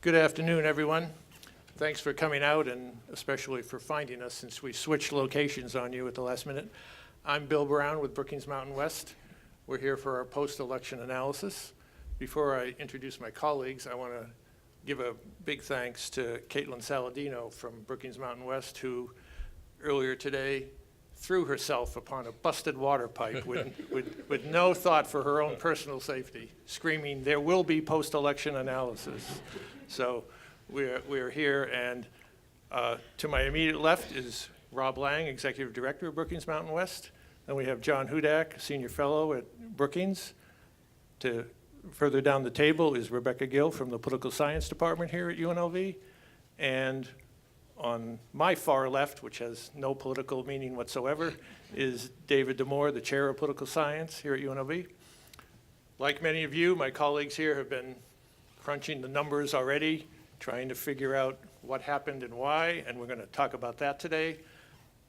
Good afternoon, everyone. Thanks for coming out and especially for finding us since we switched locations on you at the last minute. I'm Bill Brown with Brookings Mountain West. We're here for our post-election analysis. Before I introduce my colleagues, I want to give a big thanks to Caitlin Saladino from Brookings Mountain West, who earlier today threw herself upon a busted water pipe with no thought for her own personal safety, screaming, "There will be post-election analysis." So we're here, and to my immediate left is Rob Lang, Executive Director of Brookings Mountain West. Then we have John Hudak, Senior Fellow at Brookings. Further down the table is Rebecca Gill from the Political Science Department here at UNLV. And on my far left, which has no political meaning whatsoever, is David Damore, the Chair of Political Science here at UNLV. Like many of you, my colleagues here have been crunching the numbers already, trying to figure out what happened and why, and we're going to talk about that today.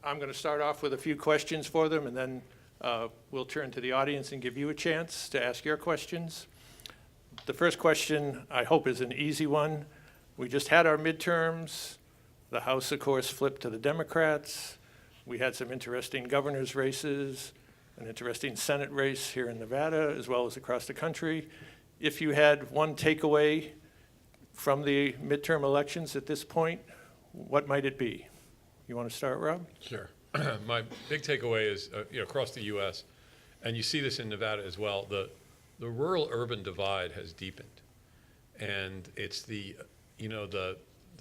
I'm going to start off with a few questions for them, and then we'll turn to the audience and give you a chance to ask your questions. The first question, I hope, is an easy one. We just had our midterms. The House, of course, flipped to the Democrats. We had some interesting governor's races, an interesting Senate race here in Nevada, as well as across the country. If you had one takeaway from the midterm elections at this point, what might it be? You want to start, Rob? Sure. My big takeaway is, across the U.S., and you see this in Nevada as well, the rural-urban divide has deepened, and it's the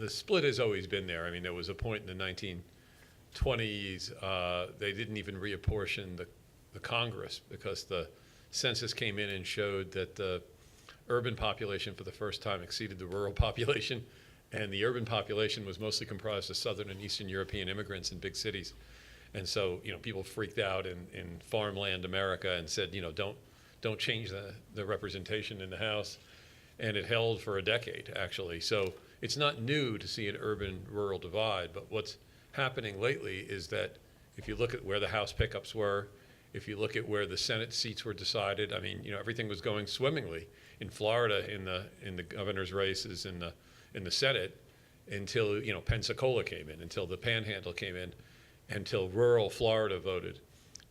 split has always been there. I mean, there was a point in the 1920s, they didn't even reapportion the Congress because the census came in and showed that the urban population for the first time exceeded the rural population, and the urban population was mostly comprised of Southern and Eastern European immigrants in big cities. And so, people freaked out in farmland America and said, don't change the representation in the House. And it held for a decade, actually. So it's not new to see an urban-rural divide, but what's happening lately is that if you look at where the House pickups were, if you look at where the Senate seats were decided, I mean, everything was going swimmingly in Florida in the governor's races in the Senate until Pensacola came in, until the Panhandle came in, until rural Florida voted,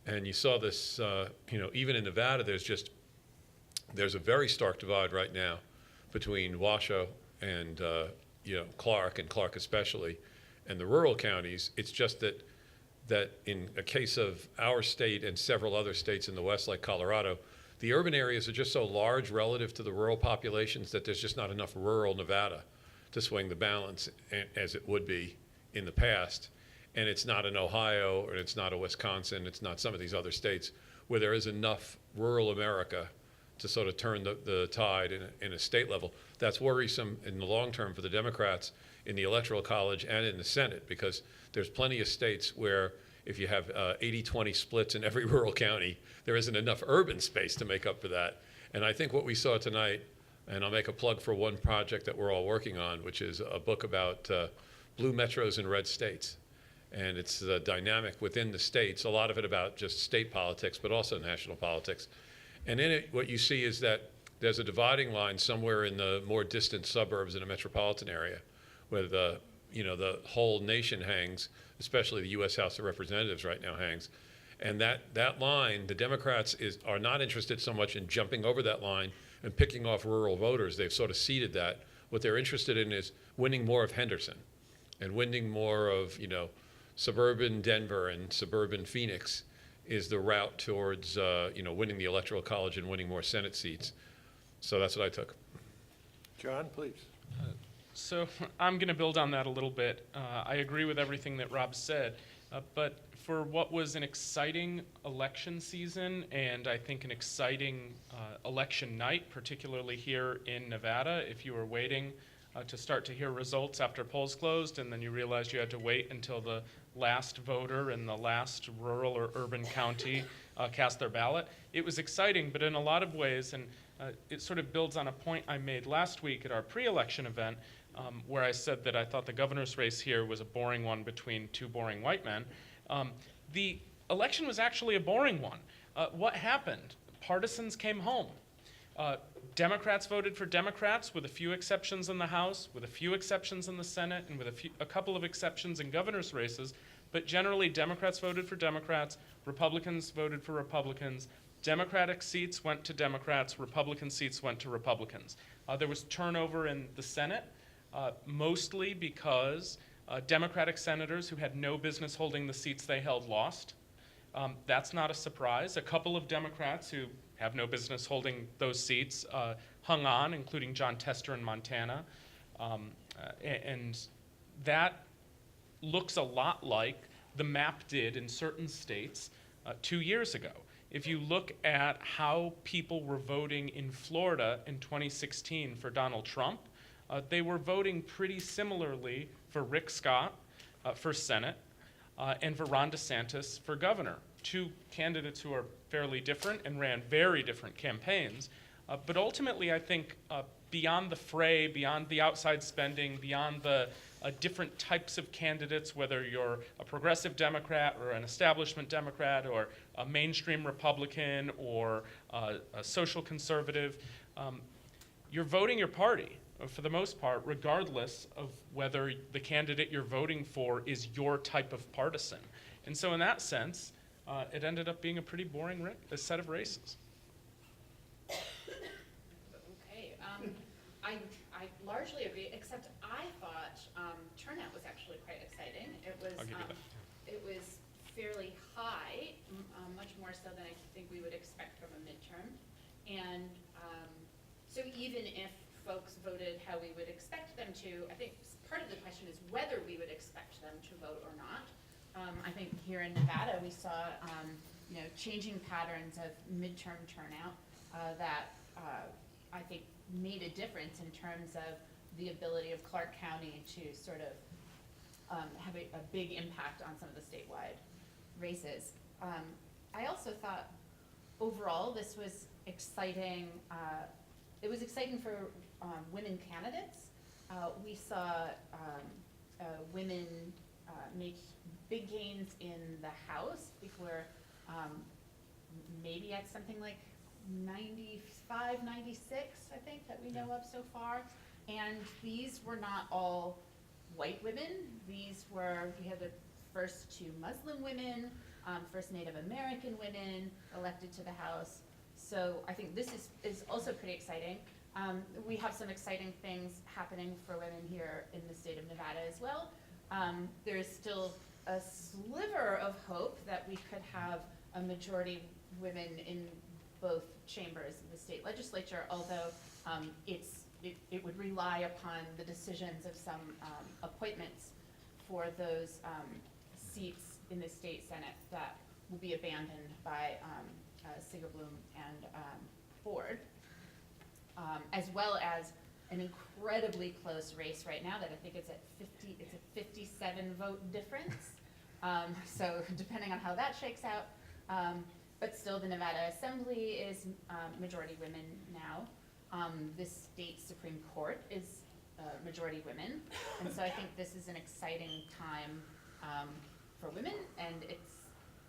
and you saw this. Even in Nevada, there's a very stark divide right now between Washoe and Clark especially, and the rural counties. It's just that in a case of our state and several other states in the West, like Colorado, the urban areas are just so large relative to the rural populations that there's just not enough rural Nevada to swing the balance as it would be in the past. And it's not in Ohio, or it's not in Wisconsin, it's not some of these other states where there is enough rural America to sort of turn the tide in a state level. That's worrisome in the long term for the Democrats in the Electoral College and in the Senate, because there's plenty of states where if you have 80-20 splits in every rural county, there isn't enough urban space to make up for that. And I think what we saw tonight, and I'll make a plug for one project that we're all working on, which is a book about blue metros and red states. And it's the dynamic within the states, a lot of it about just state politics, but also national politics. And in it, what you see is that there's a dividing line somewhere in the more distant suburbs in a metropolitan area where the whole nation hangs, especially the U.S. House of Representatives right now hangs. And that line, the Democrats are not interested so much in jumping over that line and picking off rural voters. They've sort of ceded that. What they're interested in is winning more of Henderson and winning more of, suburban Denver and suburban Phoenix is the route towards, winning the Electoral College and winning more Senate seats. So that's what I took. John, please. So I'm going to build on that a little bit. I agree with everything that Rob said, but for what was an exciting election season and I think an exciting election night, particularly here in Nevada, if you were waiting to start to hear results after polls closed and then you realized you had to wait until the last voter in the last rural or urban county cast their ballot. It was exciting, but in a lot of ways, and it sort of builds on a point I made last week at our pre-election event, where I said that I thought the governor's race here was a boring one between two boring white men. The election was actually a boring one. What happened? Partisans came home. Democrats voted for Democrats, with a few exceptions in the House, with a few exceptions in the Senate, and with a couple of exceptions in governor's races. But generally, Democrats voted for Democrats, Republicans voted for Republicans. Democratic seats went to Democrats, Republican seats went to Republicans. There was turnover in the Senate, mostly because Democratic senators who had no business holding the seats they held lost. That's not a surprise. A couple of Democrats who have no business holding those seats hung on, including John Tester in Montana. And that looks a lot like the map did in certain states 2 years ago. If you look at how people were voting in Florida in 2016 for Donald Trump, they were voting pretty similarly for Rick Scott for Senate and for Ron DeSantis for governor. Two candidates who are fairly different and ran very different campaigns. But ultimately, I think beyond the fray, beyond the outside spending, beyond the different types of candidates, whether you're a progressive Democrat or an establishment Democrat or a mainstream Republican or a social conservative, you're voting your party for the most part, regardless of whether the candidate you're voting for is your type of partisan. And so in that sense, it ended up being a pretty boring set of races. Okay, I largely agree, except I thought turnout was actually quite exciting. I'll give you that. It was fairly high, much more so than I think we would expect from a midterm. And so even if folks voted how we would expect them to, I think part of the question is whether we would expect them to vote or not. I think here in Nevada, we saw changing patterns of midterm turnout that I think made a difference in terms of the ability of Clark County to sort of have a big impact on some of the statewide races. I also thought overall this was exciting. It was exciting for women candidates. We saw women make big gains in the House. I think we're maybe at something like 95, 96, I think, that we know of so far. And these were not all white women. We had the first two Muslim women, first Native American women elected to the House. So I think this is also pretty exciting. We have some exciting things happening for women here in the state of Nevada as well. There is still a sliver of hope that we could have a majority women in both chambers of the state legislature, although it would rely upon the decisions of some appointments for those seats in the state Senate that will be abandoned by Sigerbloom and Ford, as well as an incredibly close race right now that I think it's at 50. It's a 57 vote difference. So depending on how that shakes out, but still the Nevada Assembly is majority women now. The state Supreme Court is majority women, and so I think this is an exciting time for women, and it's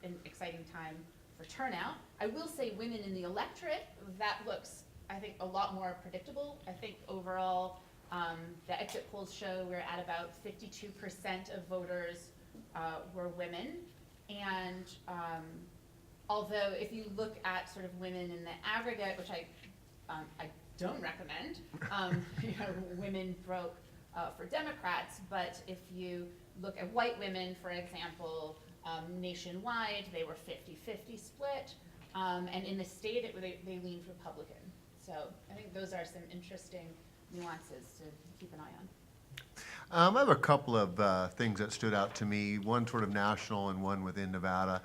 an exciting time for turnout. I will say women in the electorate, that looks, I think, a lot more predictable. I think overall, the exit polls show we're at about 52% of voters were women. And although if you look at sort of women in the aggregate, which I don't recommend, women broke for Democrats, but if you look at white women, for example, nationwide, they were 50-50 split, and in the state, they leaned Republican. So I think those are some interesting nuances to keep an eye on. I have a couple of things that stood out to me, one sort of national and one within Nevada.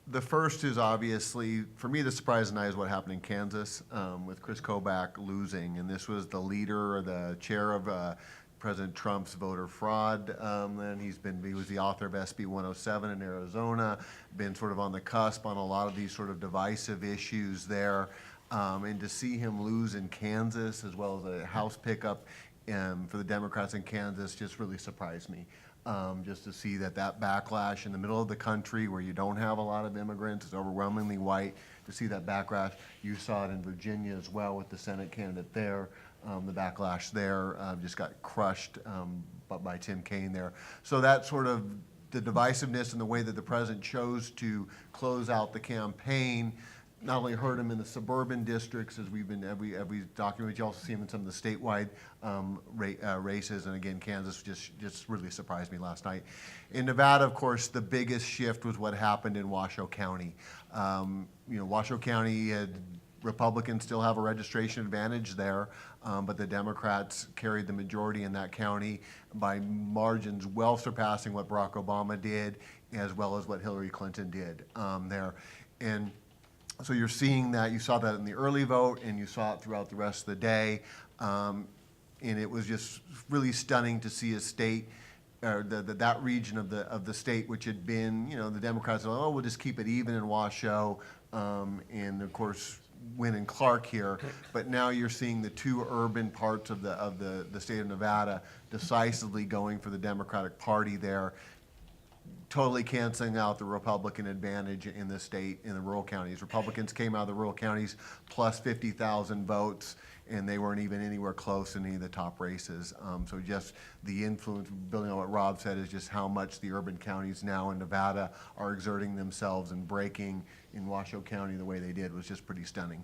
The first is obviously, for me, the surprise tonight is what happened in Kansas with Kris Kobach losing. And this was the leader or the chair of President Trump's voter fraud. And he was the author of SB 107 in Arizona, been sort of on the cusp on a lot of these sort of divisive issues there. And to see him lose in Kansas as well as a House pickup for the Democrats in Kansas just really surprised me. just to see that backlash in the middle of the country where you don't have a lot of immigrants, it's overwhelmingly white, to see that backlash. You saw it in Virginia as well with the Senate candidate there. The backlash there just got crushed by Tim Kaine there. So that sort of the divisiveness and the way that the president chose to close out the campaign not only hurt him in the suburban districts, as we've documented, you also see him in some of the statewide races, and again, Kansas just really surprised me last night. In Nevada, of course, the biggest shift was what happened in Washoe County. Washoe County had Republicans still have a registration advantage there, but the Democrats carried the majority in that county by margins well surpassing what Barack Obama did, as well as what Hillary Clinton did there. And so you're seeing that. You saw that in the early vote, and you saw it throughout the rest of the day. And it was just really stunning to see a state, or that region of the state, which had been, the Democrats said, oh, we'll just keep it even in Washoe, and of course win in Clark here. But now you're seeing the two urban parts of the state of Nevada decisively going for the Democratic Party there, totally canceling out the Republican advantage in the state, in the rural counties. Republicans came out of the rural counties plus 50,000 votes, and they weren't even anywhere close in any of the top races. So just the influence, building on what Rob said, is just how much the urban counties now in Nevada are exerting themselves and breaking in Washoe County the way they did was just pretty stunning.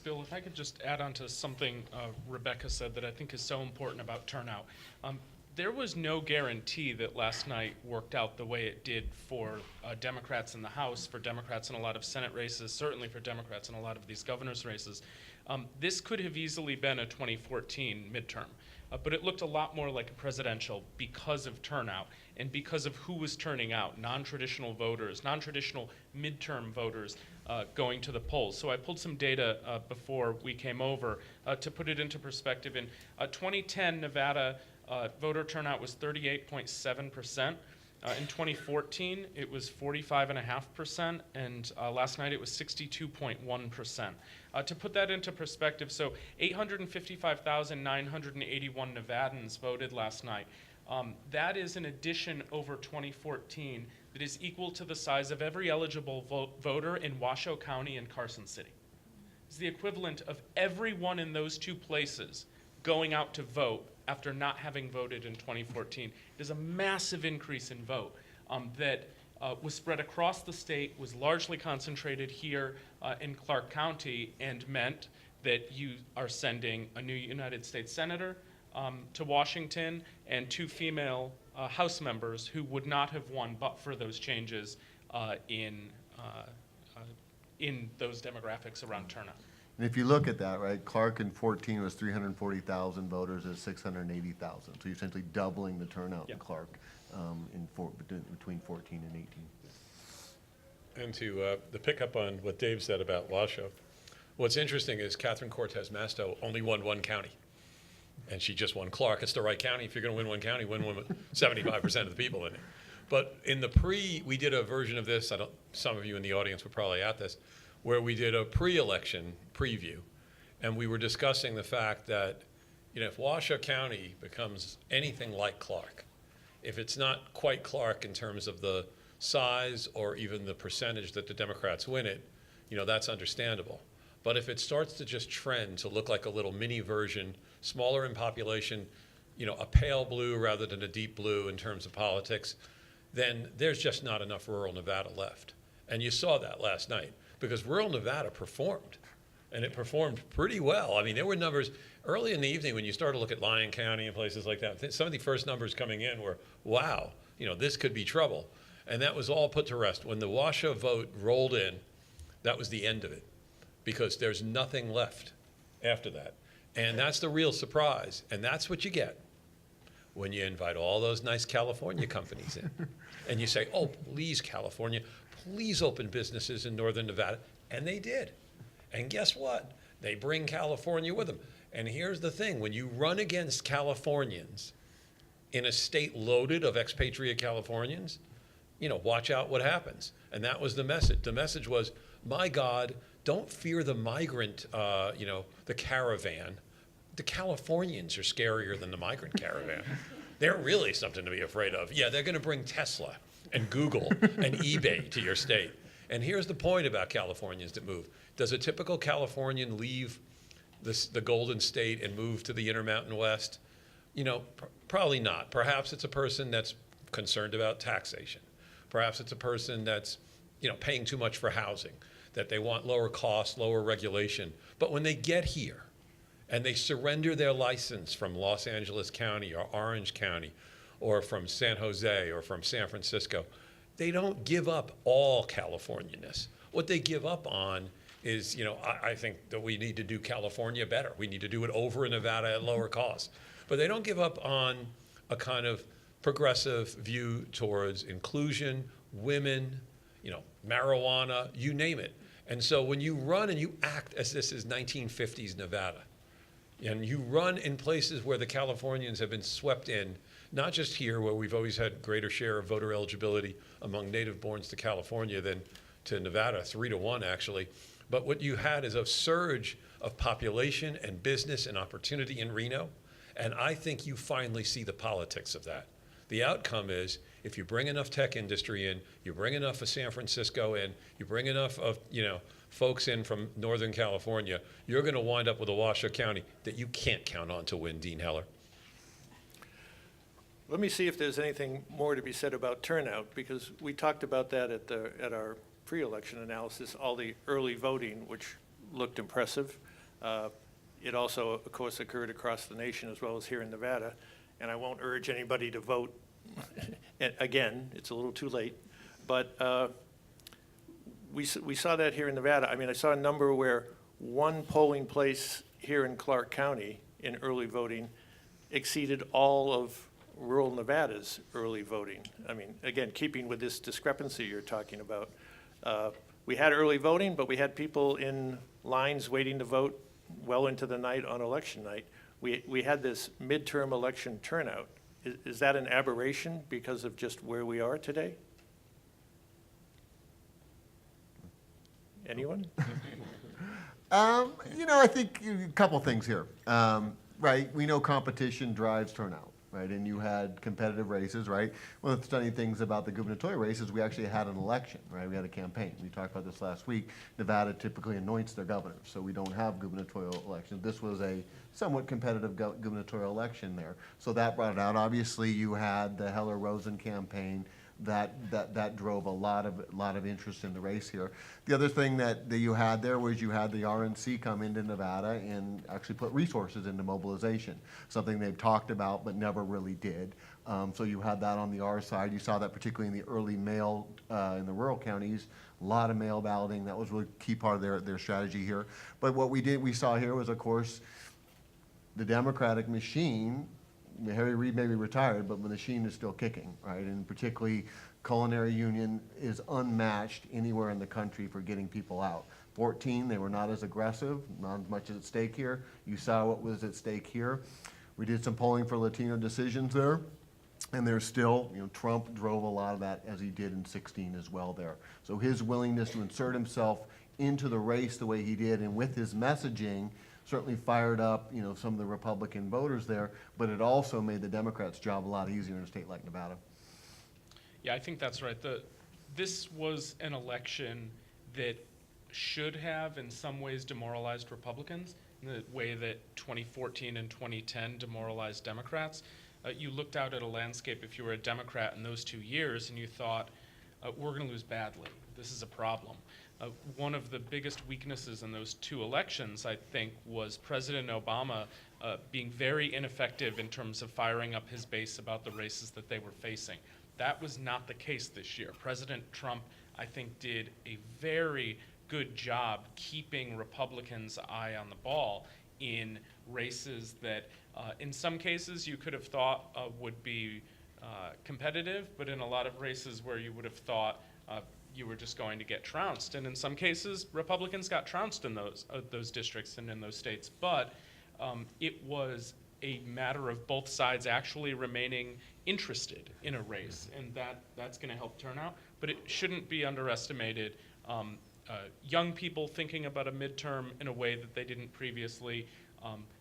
Bill, if I could just add on to something Rebecca said that I think is so important about turnout. There was no guarantee that last night worked out the way it did for Democrats in the House, for Democrats in a lot of Senate races, certainly for Democrats in a lot of these governor's races. This could have easily been a 2014 midterm, but it looked a lot more like a presidential because of turnout and because of who was turning out, non-traditional voters, non-traditional midterm voters going to the polls. So I pulled some data before we came over to put it into perspective. In 2010, Nevada voter turnout was 38.7%. In 2014, it was 45.5%, and last night it was 62.1%. To put that into perspective, so 855,981 Nevadans voted last night. That is an addition over 2014 that is equal to the size of every eligible voter in Washoe County and Carson City. It's the equivalent of everyone in those two places going out to vote after not having voted in 2014. It is a massive increase in vote that was spread across the state, was largely concentrated here in Clark County, and meant that you are sending a new United States Senator to Washington and two female House members who would not have won but for those changes in those demographics around turnout. And if you look at that, right, Clark in 14 was 340,000 voters at 680,000. So you're essentially doubling the turnout in Clark between 14 and 18. And to pick up on what Dave said about Washoe, what's interesting is Catherine Cortez Masto only won one county. And she just won Clark. It's the right county. If you're going to win one county, win one with 75% of the people in it. But in the we did a version of this. Some of you in the audience were probably at this, where we did a pre-election preview, and we were discussing the fact that, if Washoe County becomes anything like Clark, if it's not quite Clark in terms of the size or even the percentage that the Democrats win it, that's understandable. But if it starts to just trend to look like a little mini version, smaller in population, a pale blue rather than a deep blue in terms of politics, then there's just not enough rural Nevada left. And you saw that last night, because rural Nevada performed, and it performed pretty well. I mean, there were numbers early in the evening when you started to look at Lyon County and places like that. Some of the first numbers coming in were, wow, this could be trouble. And that was all put to rest. When the Washoe vote rolled in, that was the end of it, because there's nothing left after that. And that's the real surprise. And that's what you get when you invite all those nice California companies in. And you say, oh, please, California, please open businesses in northern Nevada. And they did. And guess what? They bring California with them. And here's the thing. When you run against Californians in a state loaded of expatriate Californians, watch out what happens. And that was the message. The message was, my God, don't fear the migrant, the caravan. The Californians are scarier than the migrant caravan. They're really something to be afraid of. Yeah, they're going to bring Tesla and Google and eBay to your state. And here's the point about Californians that move. Does a typical Californian leave the Golden State and move to the Intermountain West? You know, probably not. Perhaps it's a person that's concerned about taxation. Perhaps it's a person that's, you know, paying too much for housing, that they want lower costs, lower regulation. But when they get here and they surrender their license from Los Angeles County or Orange County or from San Jose or from San Francisco, they don't give up all Californianness. What they give up on is, you know, I think that we need to do California better. We need to do it over in Nevada at lower costs. But they don't give up on a kind of progressive view towards inclusion, women, you know, marijuana, you name it. And so when you run and you act as this is 1950s Nevada, and you run in places where the Californians have been swept in, not just here where we've always had greater share of voter eligibility among native-borns to California than to Nevada, 3-1 actually, but what you had is a surge of population and business and opportunity in Reno, and I think you finally see the politics of that. The outcome is if you bring enough tech industry in, you bring enough of San Francisco in, you bring enough of, you know, folks in from Northern California, you're going to wind up with a Washoe County that you can't count on to win Dean Heller. Let me see if there's anything more to be said about turnout, because we talked about that at our pre-election analysis, all the early voting, which looked impressive. It also, of course, occurred across the nation as well as here in Nevada, and I won't urge anybody to vote. And again, it's a little too late, but we saw that here in Nevada. I mean, I saw a number where one polling place here in Clark County in early voting exceeded all of rural Nevada's early voting. I mean, again, keeping with this discrepancy you're talking about. We had early voting, but we had people in lines waiting to vote well into the night on election night. We had this midterm election turnout. Is that an aberration because of just where we are today? Anyone? You know, I think a couple things here. Right, we know competition drives turnout, right? And you had competitive races, right? One of the stunning things about the gubernatorial race is we actually had an election, right? We had a campaign. We talked about this last week. Nevada typically anoints their governor, so we don't have gubernatorial elections. This was a somewhat competitive gubernatorial election there. So that brought it out. Obviously, you had the Heller-Rosen campaign. That drove a lot of interest in the race here. The other thing that you had there was you had the RNC come into Nevada and actually put resources into mobilization, something they've talked about but never really did. So you had that on the R side. You saw that particularly in the early mail in the rural counties, a lot of mail balloting. That was really a key part of their strategy here. But what we saw here was, of course, the Democratic machine. Harry Reid may be retired, but the machine is still kicking, right? And particularly, Culinary Union is unmatched anywhere in the country for getting people out. 14, they were not as aggressive, not as much at stake here. You saw what was at stake here. We did some polling for Latino decisions there, and there's still, you know, Trump drove a lot of that as he did in 16 as well there. So his willingness to insert himself into the race the way he did, and with his messaging, certainly fired up, you know, some of the Republican voters there, but it also made the Democrats' job a lot easier in a state like Nevada. Yeah, I think that's right. This was an election that should have, in some ways, demoralized Republicans in the way that 2014 and 2010 demoralized Democrats. You looked out at a landscape, if you were a Democrat in those 2 years, and you thought, we're going to lose badly. This is a problem. One of the biggest weaknesses in those two elections, I think, was President Obama being very ineffective in terms of firing up his base about the races that they were facing. That was not the case this year. President Trump, I think, did a very good job keeping Republicans' eye on the ball in races that, in some cases, you could have thought would be competitive, but in a lot of races where you would have thought you were just going to get trounced. And in some cases, Republicans got trounced in those districts and in those states. But it was a matter of both sides actually remaining interested in a race, and that's going to help turnout. But it shouldn't be underestimated. Young people thinking about a midterm in a way that they didn't previously,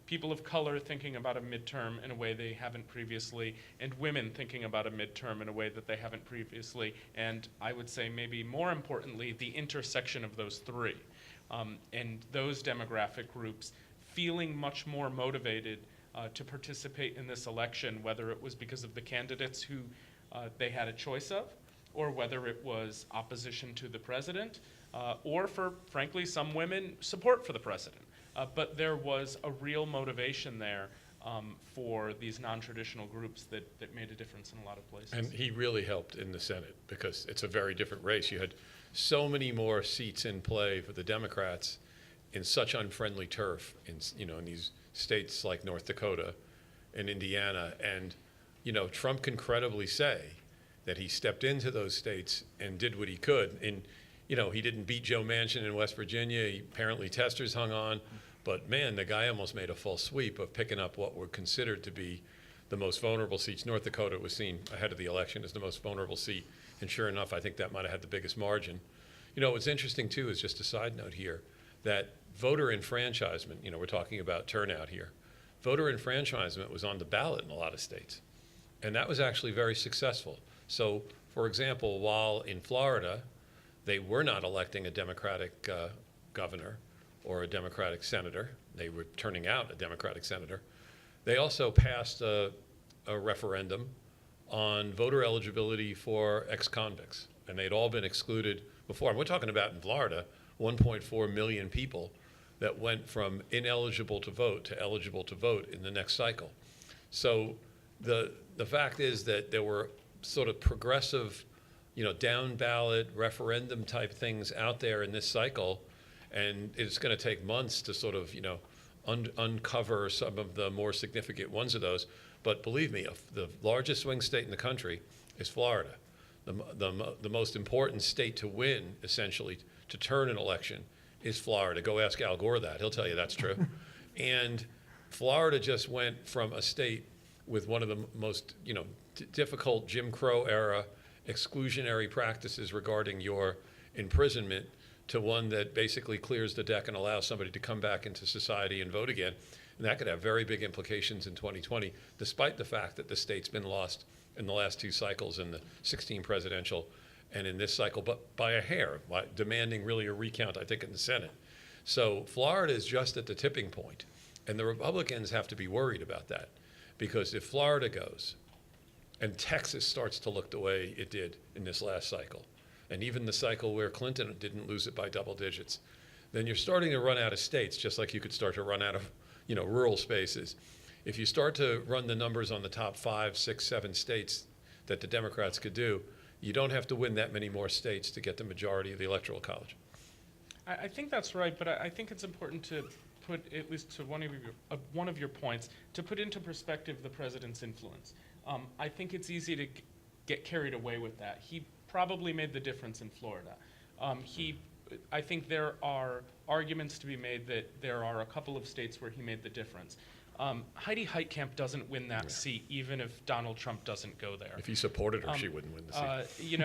people of color thinking about a midterm in a way they haven't previously, and women thinking about a midterm in a way that they haven't previously, and I would say maybe more importantly, the intersection of those three. And those demographic groups feeling much more motivated to participate in this election, whether it was because of the candidates who they had a choice of, or whether it was opposition to the president, or for, frankly, some women, support for the president. But there was a real motivation there for these non-traditional groups that made a difference in a lot of places. And he really helped in the Senate because it's a very different race. You had so many more seats in play for the Democrats in such unfriendly turf in these states like North Dakota and Indiana. And, Trump can credibly say that he stepped into those states and did what he could. And, he didn't beat Joe Manchin in West Virginia. Apparently testers hung on. But, man, the guy almost made a full sweep of picking up what were considered to be the most vulnerable seats. North Dakota was seen ahead of the election as the most vulnerable seat. And sure enough, I think that might have had the biggest margin. What's interesting, too, is just a side note here, that voter enfranchisement, we're talking about turnout here. Voter enfranchisement was on the ballot in a lot of states. And that was actually very successful. So, for example, while in Florida, they were not electing a Democratic governor or a Democratic senator, they were turning out a Democratic senator, they also passed a referendum on voter eligibility for ex-convicts. And they'd all been excluded before. And we're talking about in Florida, 1.4 million people that went from ineligible to vote to eligible to vote in the next cycle. So the fact is that there were sort of progressive, down ballot referendum type things out there in this cycle, and it's going to take months to sort of, uncover some of the more significant ones of those. But believe me, the largest swing state in the country is Florida. The most important state to win, essentially, to turn an election is Florida. Go ask Al Gore that. He'll tell you that's true. And Florida just went from a state with one of the most, difficult Jim Crow era exclusionary practices regarding your imprisonment to one that basically clears the deck and allows somebody to come back into society and vote again. And that could have very big implications in 2020, despite the fact that the state's been lost in the last two cycles, in the 16 presidential and in this cycle, but by a hair, demanding really a recount, I think, in the Senate. So Florida is just at the tipping point, and the Republicans have to be worried about that, because if Florida goes and Texas starts to look the way it did in this last cycle, and even the cycle where Clinton didn't lose it by double digits, then you're starting to run out of states, just like you could start to run out of, rural spaces. If you start to run the numbers on the top 5, 6, 7 states that the Democrats could do, you don't have to win that many more states to get the majority of the Electoral College. I think that's right, but I think it's important to put, at least to one of your points, to put into perspective the president's influence. I think it's easy to get carried away with that. He probably made the difference in Florida. I think there are arguments to be made that there are a couple of states where he made the difference. Heidi Heitkamp doesn't win that seat, even if Donald Trump doesn't go there. If he supported her, she wouldn't win the seat.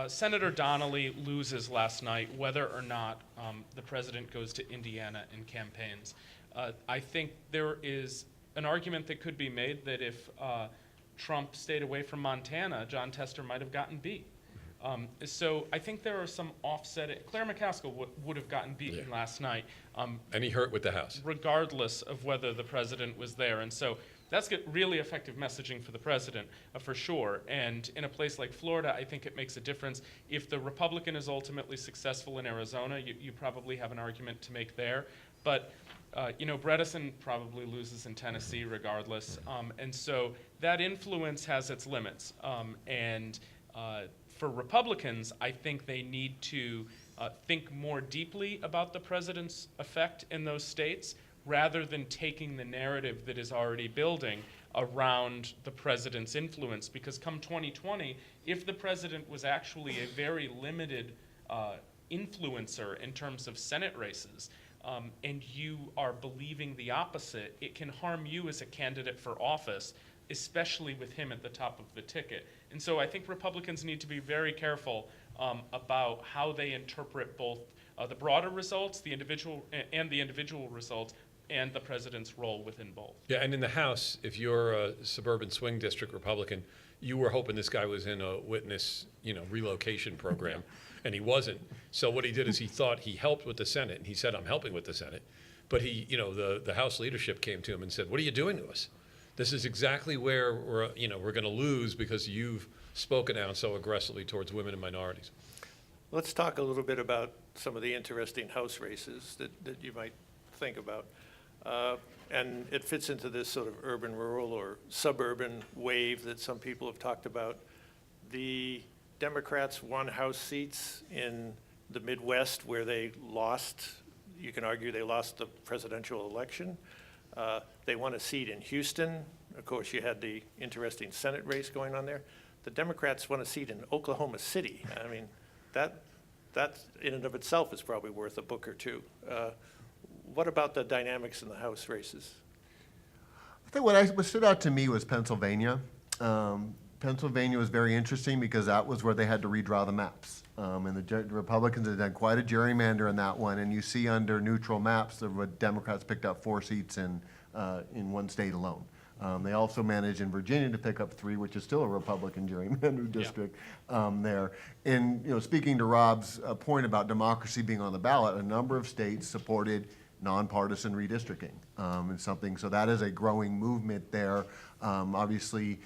Senator Donnelly loses last night, whether or not the president goes to Indiana in campaigns. I think there is an argument that could be made that if Trump stayed away from Montana, John Tester might have gotten beat. So I think there are some offsetting. Claire McCaskill would have gotten beaten last night. And he hurt with the House. Regardless of whether the president was there. And so that's really effective messaging for the president, for sure. And in a place like Florida, I think it makes a difference. If the Republican is ultimately successful in Arizona, you probably have an argument to make there. But Bredesen probably loses in Tennessee regardless. And so that influence has its limits. For Republicans, I think they need to think more deeply about the president's effect in those states rather than taking the narrative that is already building around the president's influence. Because come 2020, if the president was actually a very limited influencer in terms of Senate races, and you are believing the opposite, it can harm you as a candidate for office, especially with him at the top of the ticket. And so I think Republicans need to be very careful about how they interpret both the broader results, the individual results, and the president's role within both. Yeah, and in the House, if you're a suburban swing district Republican, you were hoping this guy was in a witness, relocation program, and he wasn't. So what he did is he thought he helped with the Senate, and he said, I'm helping with the Senate. But he, the House leadership came to him and said, what are you doing to us? This is exactly where we're going to lose because you've spoken out so aggressively towards women and minorities. Let's talk a little bit about some of the interesting House races that you might think about. And it fits into this sort of urban-rural or suburban wave that some people have talked about. The Democrats won House seats in the Midwest where they lost, you can argue they lost the presidential election. They won a seat in Houston. Of course, you had the interesting Senate race going on there. The Democrats won a seat in Oklahoma City. I mean, that in and of itself is probably worth a book or two. What about the dynamics in the House races? I think what stood out to me was Pennsylvania. Pennsylvania was very interesting because that was where they had to redraw the maps. And the Republicans had done quite a gerrymander in that one. And you see under neutral maps, the Democrats picked up 4 seats in one state alone. They also managed in Virginia to pick up 3, which is still a Republican gerrymandered district there. And speaking to Rob's point about democracy being on the ballot, a number of states supported nonpartisan redistricting. It's something, so that is a growing movement there. Obviously,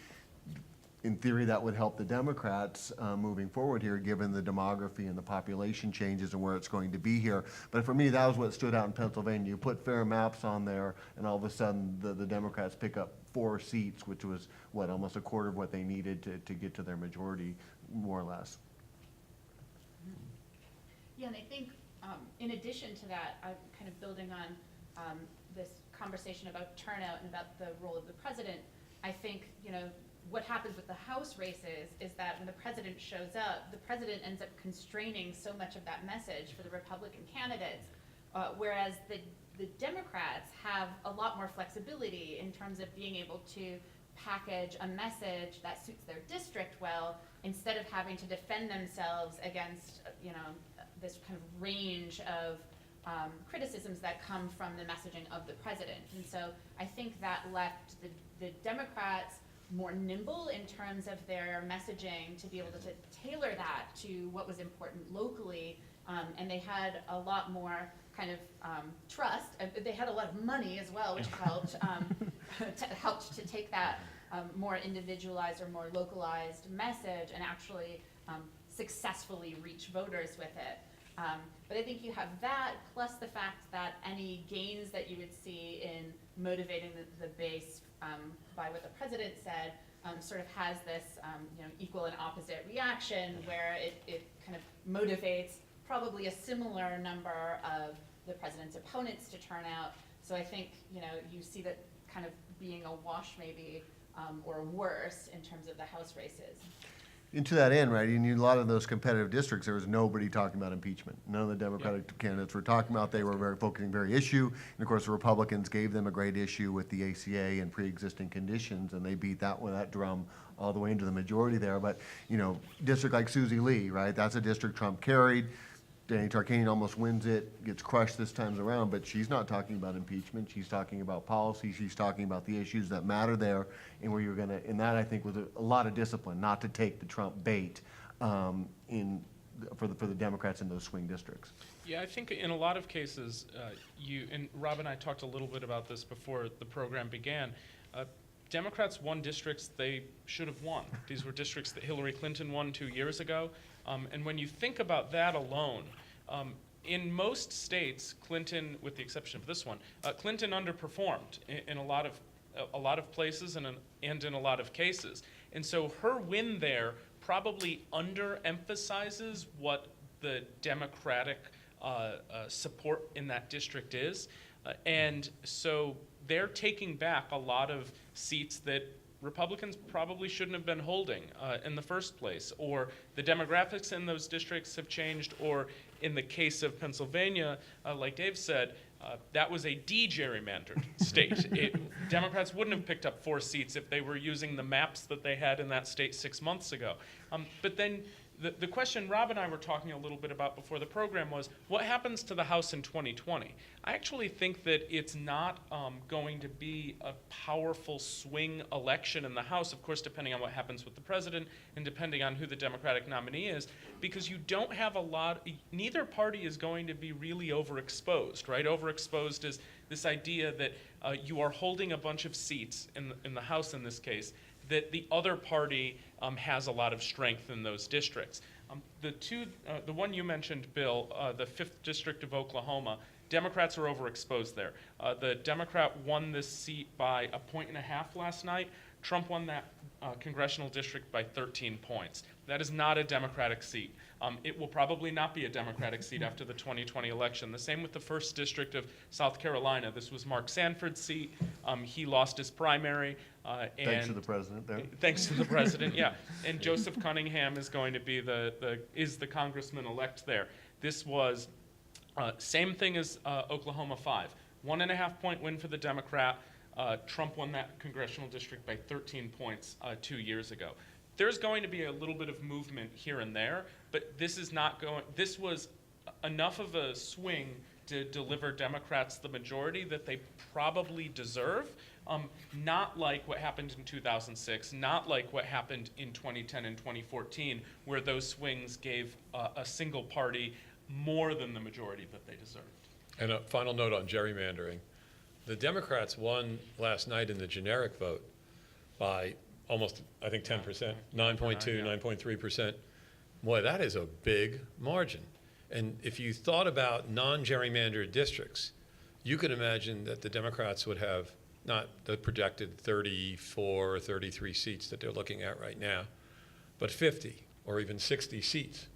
in theory, that would help the Democrats moving forward here, given the demography and the population changes and where it's going to be here. But for me, that was what stood out in Pennsylvania. You put fair maps on there, and all of a sudden, the Democrats pick up 4 seats, which was, almost a quarter of what they needed to get to their majority, more or less. Yeah, and I think in addition to that, I'm kind of building on this conversation about turnout and about the role of the president. I think, what happens with the House races is that when the president shows up, the president ends up constraining so much of that message for the Republican candidates, whereas the Democrats have a lot more flexibility in terms of being able to package a message that suits their district well, instead of having to defend themselves against, this kind of range of criticisms that come from the messaging of the president. And so I think that left the Democrats more nimble in terms of their messaging to be able to tailor that to what was important locally, and they had a lot more kind of trust. They had a lot of money as well, which helped helped to take that more individualized or more localized message and actually successfully reach voters with it. But I think you have that, plus the fact that any gains that you would see in motivating the base by what the president said sort of has this equal and opposite reaction, where it kind of motivates probably a similar number of the president's opponents to turn out. So I think you see that kind of being a wash maybe, or worse in terms of the House races. And to that end, right, in a lot of those competitive districts, there was nobody talking about impeachment. None of the Democratic candidates were talking about. They were focusing very issue. And of course, the Republicans gave them a great issue with the ACA and pre-existing conditions, and they beat that drum all the way into the majority there. But district like Susie Lee, right, that's a district Trump carried. Danny Tarkanian almost wins it, gets crushed this time around, but she's not talking about impeachment. She's talking about policy. She's talking about the issues that matter there, and where you're going to, and that I think was a lot of discipline, not to take the Trump bait for the Democrats in those swing districts. Yeah, I think in a lot of cases, and Rob and I talked a little bit about this before the program began. Democrats won districts they should have won. These were districts that Hillary Clinton won 2 years ago. And when you think about that alone, in most states, Clinton, with the exception of this one, Clinton underperformed in a lot of places and in a lot of cases. And so her win there probably underemphasizes what the Democratic support in that district is. And so they're taking back a lot of seats that Republicans probably shouldn't have been holding in the first place, or the demographics in those districts have changed, or in the case of Pennsylvania, like Dave said, that was a de-gerrymandered state. Democrats wouldn't have picked up 4 seats if they were using the maps that they had in that state 6 months ago. But then The question Rob and I were talking a little bit about before the program was, what happens to the House in 2020? I actually think that it's not going to be a powerful swing election in the House, of course, depending on what happens with the president and depending on who the Democratic nominee is, because you don't have a lot, neither party is going to be really overexposed, right? Overexposed is this idea that you are holding a bunch of seats in the House in this case, that the other party has a lot of strength in those districts. The one you mentioned, Bill, the 5th District of Oklahoma, Democrats are overexposed there. The Democrat won this seat by 1.5 points last night. Trump won that congressional district by 13 points. That is not a Democratic seat. It will probably not be a Democratic seat after the 2020 election. The same with the 1st District of South Carolina. This was Mark Sanford's seat. He lost his primary. Thanks to the president there. Thanks to the president, yeah. And Joseph Cunningham is going to be the congressman-elect there. This was same thing as Oklahoma 5. 1.5 point win for the Democrat. Trump won that congressional district by 13 points 2 years ago. There's going to be a little bit of movement here and there, but this was enough of a swing to deliver Democrats the majority that they probably deserve. Not like what happened in 2006, not like what happened in 2010 and 2014, where those swings gave a single party more than the majority that they deserved. And a final note on gerrymandering. The Democrats won last night in the generic vote by almost, I think, 10%, 9.2, 9.3%. Boy, that is a big margin. And if you thought about non-gerrymandered districts, you could imagine that the Democrats would have not the projected 34 or 33 seats that they're looking at right now, but 50 or even 60 seats.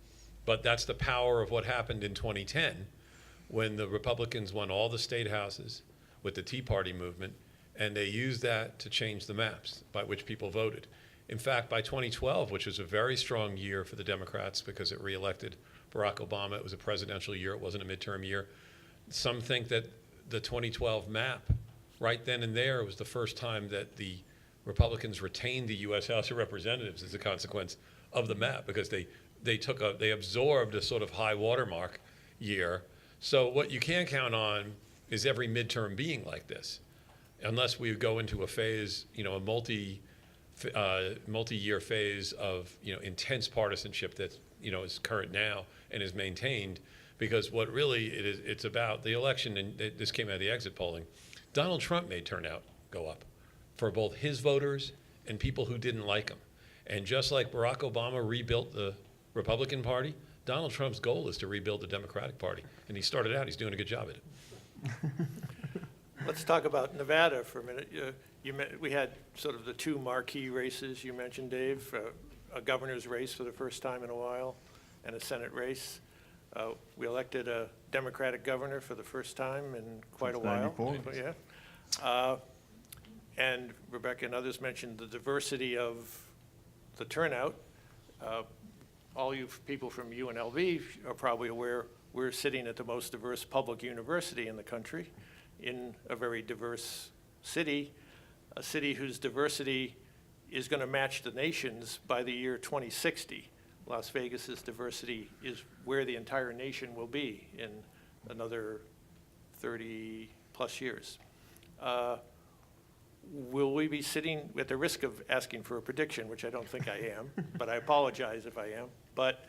But that's the power of what happened in 2010 when the Republicans won all the state houses with the Tea Party movement, and they used that to change the maps by which people voted. In fact, by 2012, which was a very strong year for the Democrats because it reelected Barack Obama, it was a presidential year, it wasn't a midterm year. Some think that the 2012 map, right then and there, was the first time that the Republicans retained the U.S. House of Representatives as a consequence of the map, because they absorbed a sort of high watermark year. So what you can't count on is every midterm being like this, unless we go into a phase, a multi-year phase of intense partisanship that is current now and is maintained. Because what really it's about the election, and this came out of the exit polling, Donald Trump made turnout go up for both his voters and people who didn't like him. And just like Barack Obama rebuilt the Republican Party, Donald Trump's goal is to rebuild the Democratic Party. And he started out, he's doing a good job at it. Let's talk about Nevada for a minute. We had sort of the two marquee races you mentioned, Dave, a governor's race for the first time in a while and a Senate race. We elected a Democratic governor for the first time in quite Since a while. 94. Yeah. And Rebecca and others mentioned the diversity of the turnout. All you people from UNLV are probably aware we're sitting at the most diverse public university in the country, in a very diverse city, a city whose diversity is going to match the nation's by the year 2060. Las Vegas's diversity is where the entire nation will be in another 30 plus years. Will we be sitting, at the risk of asking for a prediction, which I don't think I am, but I apologize if I am, but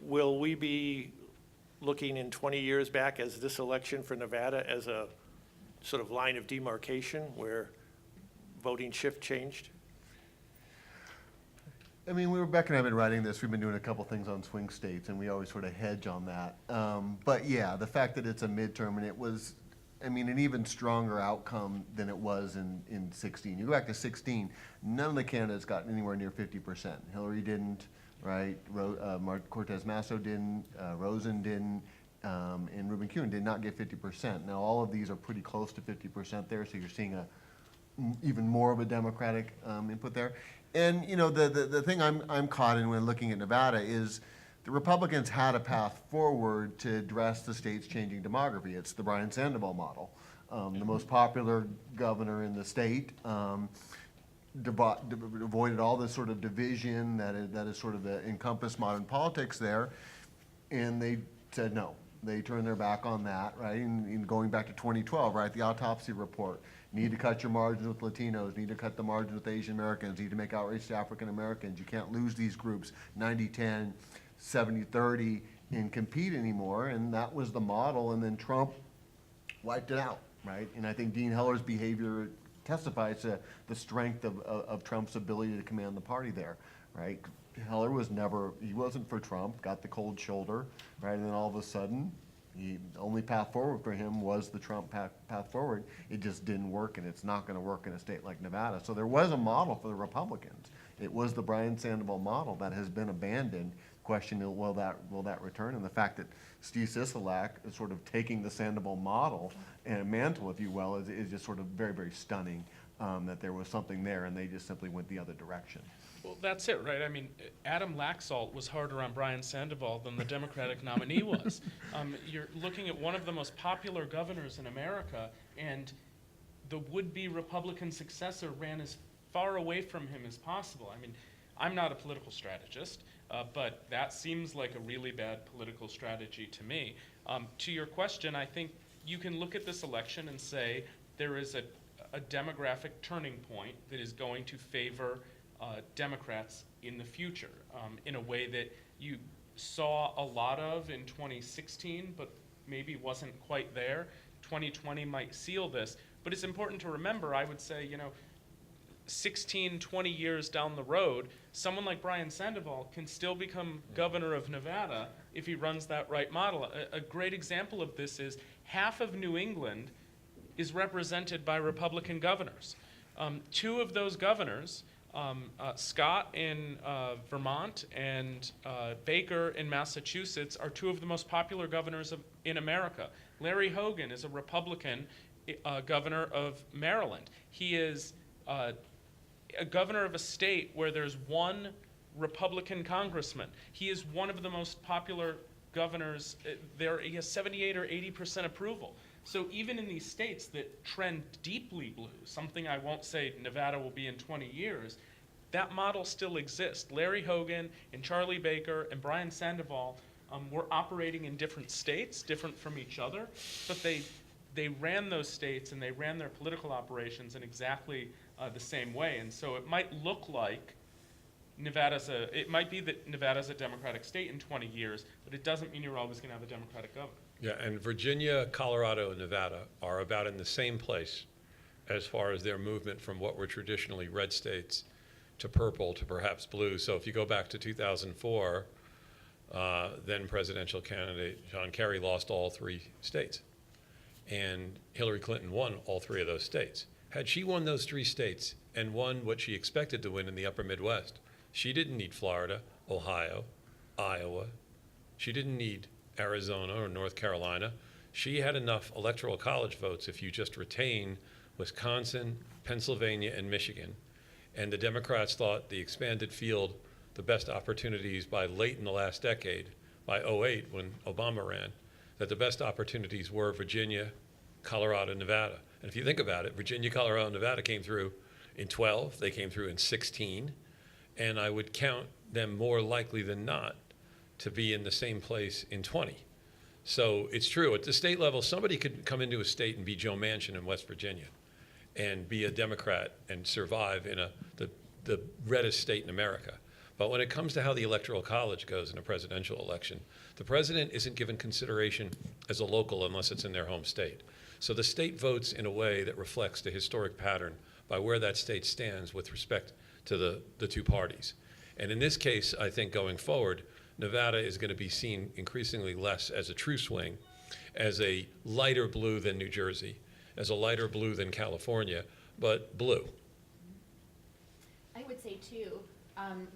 will we be looking in 20 years back as this election for Nevada as a sort of line of demarcation where voting shift changed? I mean, Rebecca and I have been writing this. We've been doing a couple things on swing states, and we always sort of hedge on that. But yeah, the fact that it's a midterm, and it was, an even stronger outcome than it was in 16. You go back to 16, none of the candidates got anywhere near 50%. Hillary didn't, right? Cortez Masto didn't, Rosen didn't, and Ruben Kuhn did not get 50%. Now, all of these are pretty close to 50% there, so you're seeing even more of a Democratic input there. And the thing I'm caught in when looking at Nevada is the Republicans had a path forward to address the state's changing demography. It's the Brian Sandoval model, the most popular governor in the state. avoided all this sort of division that is sort of encompassed modern politics there, and they said no. They turned their back on that, right? And going back to 2012, right, the autopsy report, need to cut your margins with Latinos, need to cut the margins with Asian Americans, need to make outreach to African Americans. You can't lose these groups 90-10, 70-30 and compete anymore, and that was the model, and then Trump wiped it out, right? And I think Dean Heller's behavior testifies to the strength of Trump's ability to command the party there, right? Heller was never, he wasn't for Trump, got the cold shoulder, right? And then all of a sudden, the only path forward for him was the Trump path forward. It just didn't work, and it's not gonna work in a state like Nevada. So there was a model for the Republicans. It was the Brian Sandoval model that has been abandoned. Question, will that return? And the fact that Steve Sisolak is sort of taking the Sandoval model and mantle, if you will, is just sort of very, very stunning, that there was something there and they just simply went the other direction. Well, that's it, right? I mean, Adam Laxalt was harder on Brian Sandoval than the Democratic nominee was. You're looking at one of the most popular governors in America, and the would-be Republican successor ran as far away from him as possible. I mean, I'm not a political strategist, but that seems like a really bad political strategy to me. To your question, I think you can look at this election and say there is a demographic turning point that is going to favor Democrats in the future in a way that you saw a lot of in 2016, but maybe wasn't quite there. 2020 might seal this, but it's important to remember, I would say, 16, 20 years down the road, someone like Brian Sandoval can still become governor of Nevada if he runs that right model. A great example of this is half of New England is represented by Republican governors. Two of those governors, Scott in Vermont and Baker in Massachusetts, are two of the most popular governors in America. Larry Hogan is a Republican governor of Maryland. He is a governor of a state where there's one Republican congressman. He is one of the most popular governors there. He has 78 or 80% approval. So even in these states that trend deeply blue, something I won't say Nevada will be in 20 years, that model still exists. Larry Hogan and Charlie Baker and Brian Sandoval were operating in different states, different from each other, but they ran those states and they ran their political operations in exactly the same way. And so it might look like it might be that Nevada's a Democratic state in 20 years, but it doesn't mean you're always going to have a Democratic governor. Yeah, and Virginia, Colorado, and Nevada are about in the same place as far as their movement from what were traditionally red states to purple to perhaps blue. So if you go back to 2004, then presidential candidate John Kerry lost all 3 states, and Hillary Clinton won all 3 of those states. Had she won those 3 states and won what she expected to win in the upper Midwest, she didn't need Florida, Ohio, Iowa. She didn't need Arizona or North Carolina. She had enough electoral college votes if you just retain Wisconsin, Pennsylvania, and Michigan. And the Democrats thought the expanded field, the best opportunities by late in the last decade, by 2008 when Obama ran, that the best opportunities were Virginia, Colorado, Nevada. And if you think about it, Virginia, Colorado, and Nevada came through in 12, they came through in 16, and I would count them more likely than not to be in the same place in 20. So it's true, at the state level, somebody could come into a state and be Joe Manchin in West Virginia and be a Democrat and survive in the reddest state in America. But when it comes to how the Electoral College goes in a presidential election, the president isn't given consideration as a local unless it's in their home state. So the state votes in a way that reflects the historic pattern by where that state stands with respect to the 2 parties. And in this case, I think going forward, Nevada is going to be seen increasingly less as a true swing, as a lighter blue than New Jersey, as a lighter blue than California, but blue. I would say too,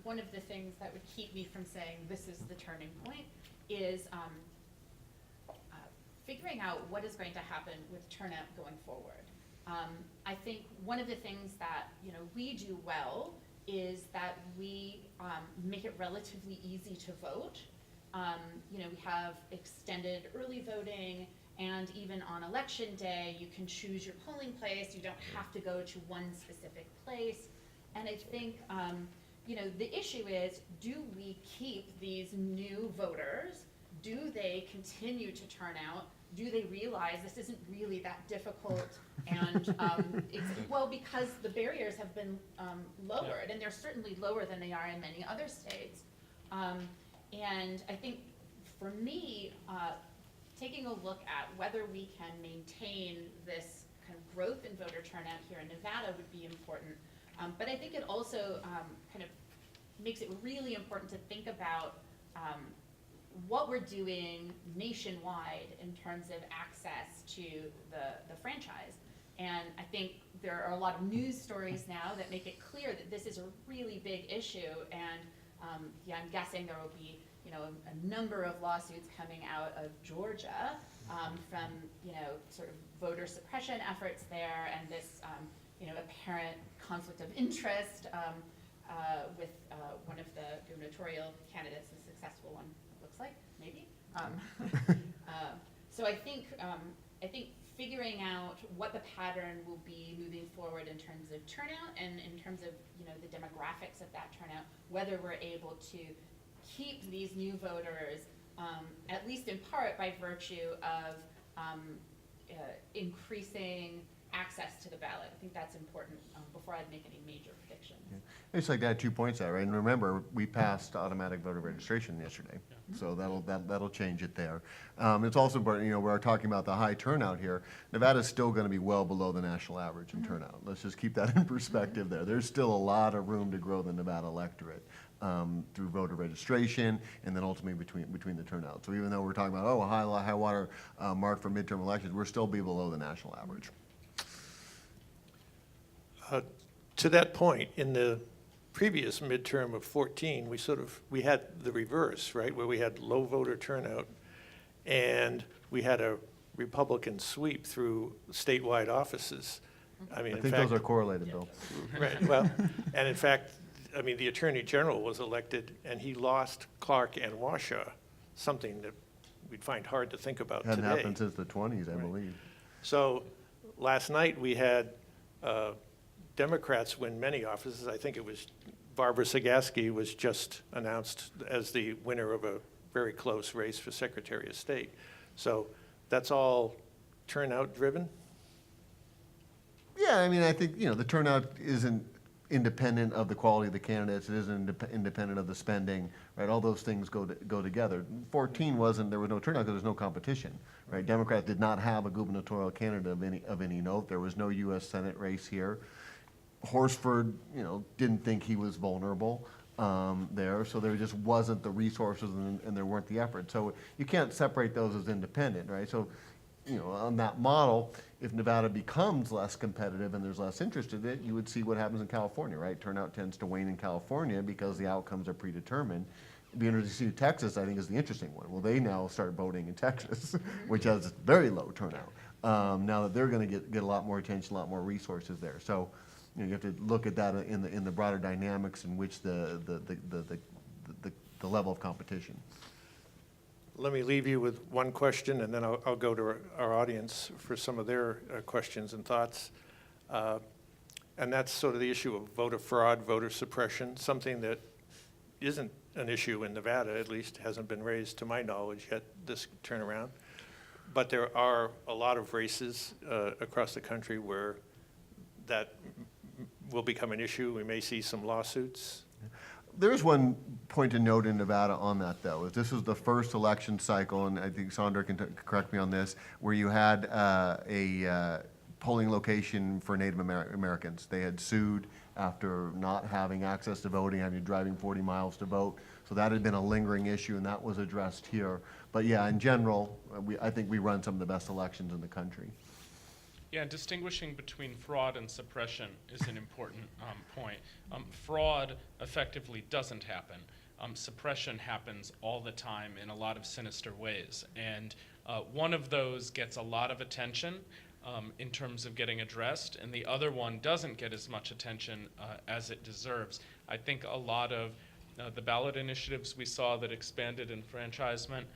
one of the things that would keep me from saying this is the turning point is figuring out what is going to happen with turnout going forward. I think one of the things that we do well is that we make it relatively easy to vote. We have extended early voting, and even on election day, you can choose your polling place. You don't have to go to one specific place. And I think, the issue is, do we keep these new voters? Do they continue to turn out? Do they realize this isn't really that difficult? And because the barriers have been lowered, and they're certainly lower than they are in many other states. And I think for me, taking a look at whether we can maintain this kind of growth in voter turnout here in Nevada would be important. But I think it also kind of makes it really important to think about what we're doing nationwide in terms of access to the franchise. And I think there are a lot of news stories now that make it clear that this is a really big issue. And I'm guessing there will be a number of lawsuits coming out of Georgia from sort of voter suppression efforts there, and this apparent conflict of interest with one of the gubernatorial candidates, a successful one, it looks like, maybe. So I think figuring out what the pattern will be moving forward in terms of turnout and in terms of the demographics of that turnout, whether we're able to keep these new voters, at least in part by virtue of increasing access to the ballot. I think that's important before I'd make any major predictions. Yeah. It's like that 2 points there, right? And remember, we passed automatic voter registration yesterday, so that'll change it there. It's also important, we're talking about the high turnout here. Nevada's still going to be well below the national average in turnout. Let's just keep that in perspective there. There's still a lot of room to grow the Nevada electorate through voter registration and then ultimately between the turnout. So even though we're talking about a high water mark for midterm elections, we're still be below the national average. To that point, in the previous midterm of 14, we had the reverse, right, where we had low voter turnout, and we had a Republican sweep through statewide offices. I mean, I think those are correlated, Bill. Right, well, and in fact, the Attorney General was elected, and he lost Clark and Washoe, something that we'd find hard to think about today. Hadn't happened since the 20s, I believe. So last night, we had Democrats win many offices. I think it was Barbara Sagaski was just announced as the winner of a very close race for Secretary of State. So that's all turnout driven? Yeah, I think, the turnout isn't independent of the quality of the candidates. It isn't independent of the spending, right? All those things go together. 14 there was no turnout because there was no competition, right? Democrats did not have a gubernatorial candidate of any note. There was no U.S. Senate race here. Horsford, didn't think he was vulnerable there, so there just wasn't the resources and there weren't the efforts. So you can't separate those as independent, right? So, on that model, if Nevada becomes less competitive and there's less interest in it, you would see what happens in California, right? Turnout tends to wane in California because the outcomes are predetermined. It'd be interesting to see Texas, I think, is the interesting one. Well, they now start voting in Texas, which has very low turnout. Now that they're going to get a lot more attention, a lot more resources there. So, you have to look at that in the broader dynamics in which the level of competition. Let me leave you with one question, and then I'll go to our audience for some of their questions and thoughts. And that's sort of the issue of voter fraud, voter suppression, something that isn't an issue in Nevada, at least hasn't been raised to my knowledge yet this turnaround. But there are a lot of races across the country where that will become an issue. We may see some lawsuits. There's one point to note in Nevada on that, though. This was the first election cycle, and I think Sandra can correct me on this, where you had a polling location for Native Americans. They had sued after not having access to voting, having driving 40 miles to vote. So that had been a lingering issue, and that was addressed here. But yeah, in general, I think we run some of the best elections in the country. Yeah, distinguishing between fraud and suppression is an important point. Fraud effectively doesn't happen. Suppression happens all the time in a lot of sinister ways. And one of those gets a lot of attention in terms of getting addressed, and the other one doesn't get as much attention as it deserves. I think a lot of the ballot initiatives we saw that expanded enfranchisement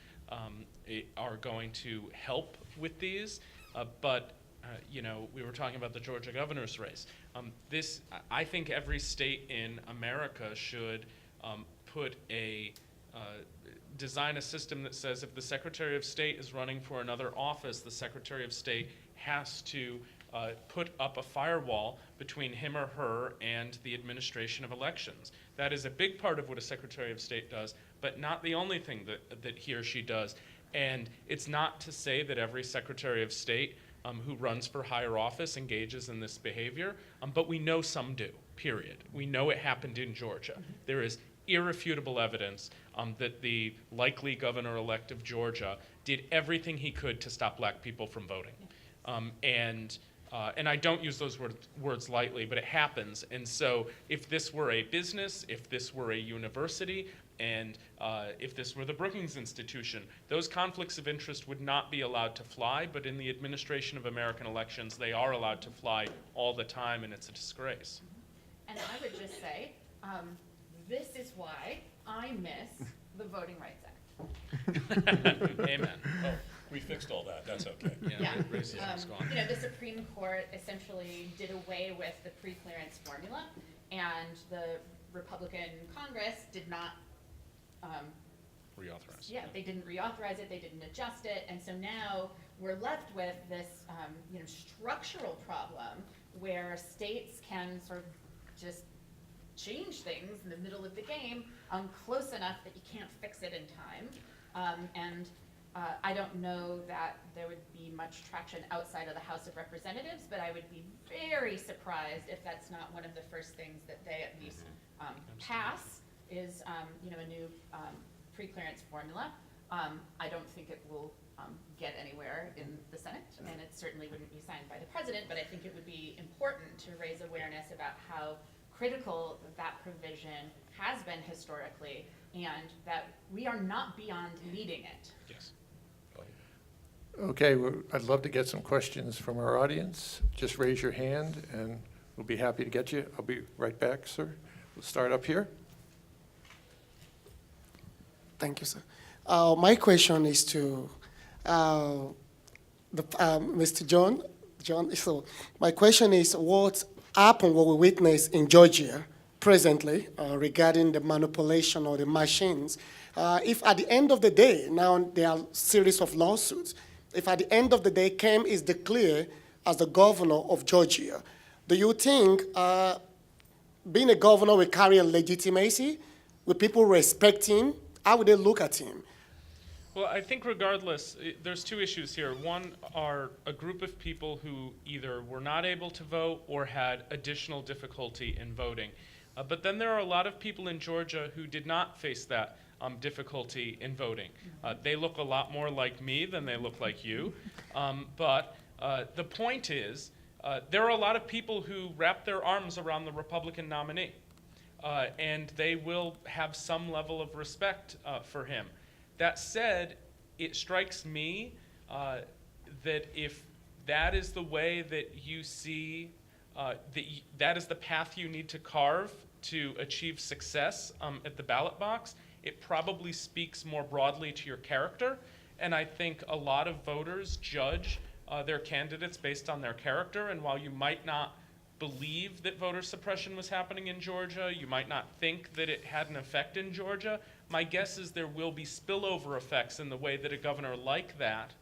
are going to help with these, but we were talking about the Georgia governor's race. I think every state in America should design a system that says if the Secretary of State is running for another office, the Secretary of State has to put up a firewall between him or her and the administration of elections. That is a big part of what a Secretary of State does, but not the only thing that he or she does. And it's not to say that every Secretary of State who runs for higher office engages in this behavior, but we know some do, period. We know it happened in Georgia. There is irrefutable evidence that the likely governor-elect of Georgia did everything he could to stop black people from voting. And I don't use those words lightly, but it happens. And so if this were a business, if this were a university, and if this were the Brookings Institution, those conflicts of interest would not be allowed to fly, but in the administration of American elections, they are allowed to fly all the time, and it's a disgrace. And I would just say, this is why I miss the Voting Rights Act. Amen. Oh, we fixed all that, that's okay. Yeah. Racism's gone. The Supreme Court essentially did away with the pre-clearance formula, and the Republican Congress did not Reauthorize. yeah, they didn't reauthorize it, they didn't adjust it, and so now we're left with this, structural problem where states can sort of just change things in the middle of the game, close enough that you can't fix it in time. I don't know that there would be much traction outside of the House of Representatives, but I would be very surprised if that's not one of the first things that they at least pass is, a new pre-clearance formula. I don't think it will get anywhere in the Senate, and it certainly wouldn't be signed by the president, but I think it would be important to raise awareness about how critical that provision has been historically, and that we are not beyond needing it. Yes. Okay, I'd love to get some questions from our audience. Just raise your hand, and we'll be happy to get you. I'll be right back, sir. We'll start up here. Thank you, sir. My question is to Mr. John. So my question is, what happened, what we witnessed in Georgia presently regarding the manipulation or the machines? If at the end of the day, now there are a series of lawsuits, if at the end of the day Kemp is declared as the governor of Georgia, do you think being a governor will carry a legitimacy? Will people respect him? How would they look at him? Well, I think regardless, there's two issues here. One are a group of people who either were not able to vote or had additional difficulty in voting. But then there are a lot of people in Georgia who did not face that difficulty in voting. They look a lot more like me than they look like you. But the point is, there are a lot of people who wrap their arms around the Republican nominee. And they will have some level of respect for him. That said, it strikes me that if that is the way that you see, that is the path you need to carve to achieve success at the ballot box, it probably speaks more broadly to your character. And I think a lot of voters judge their candidates based on their character. And while you might not believe that voter suppression was happening in Georgia, you might not think that it had an effect in Georgia, my guess is there will be spillover effects in the way that a governor like that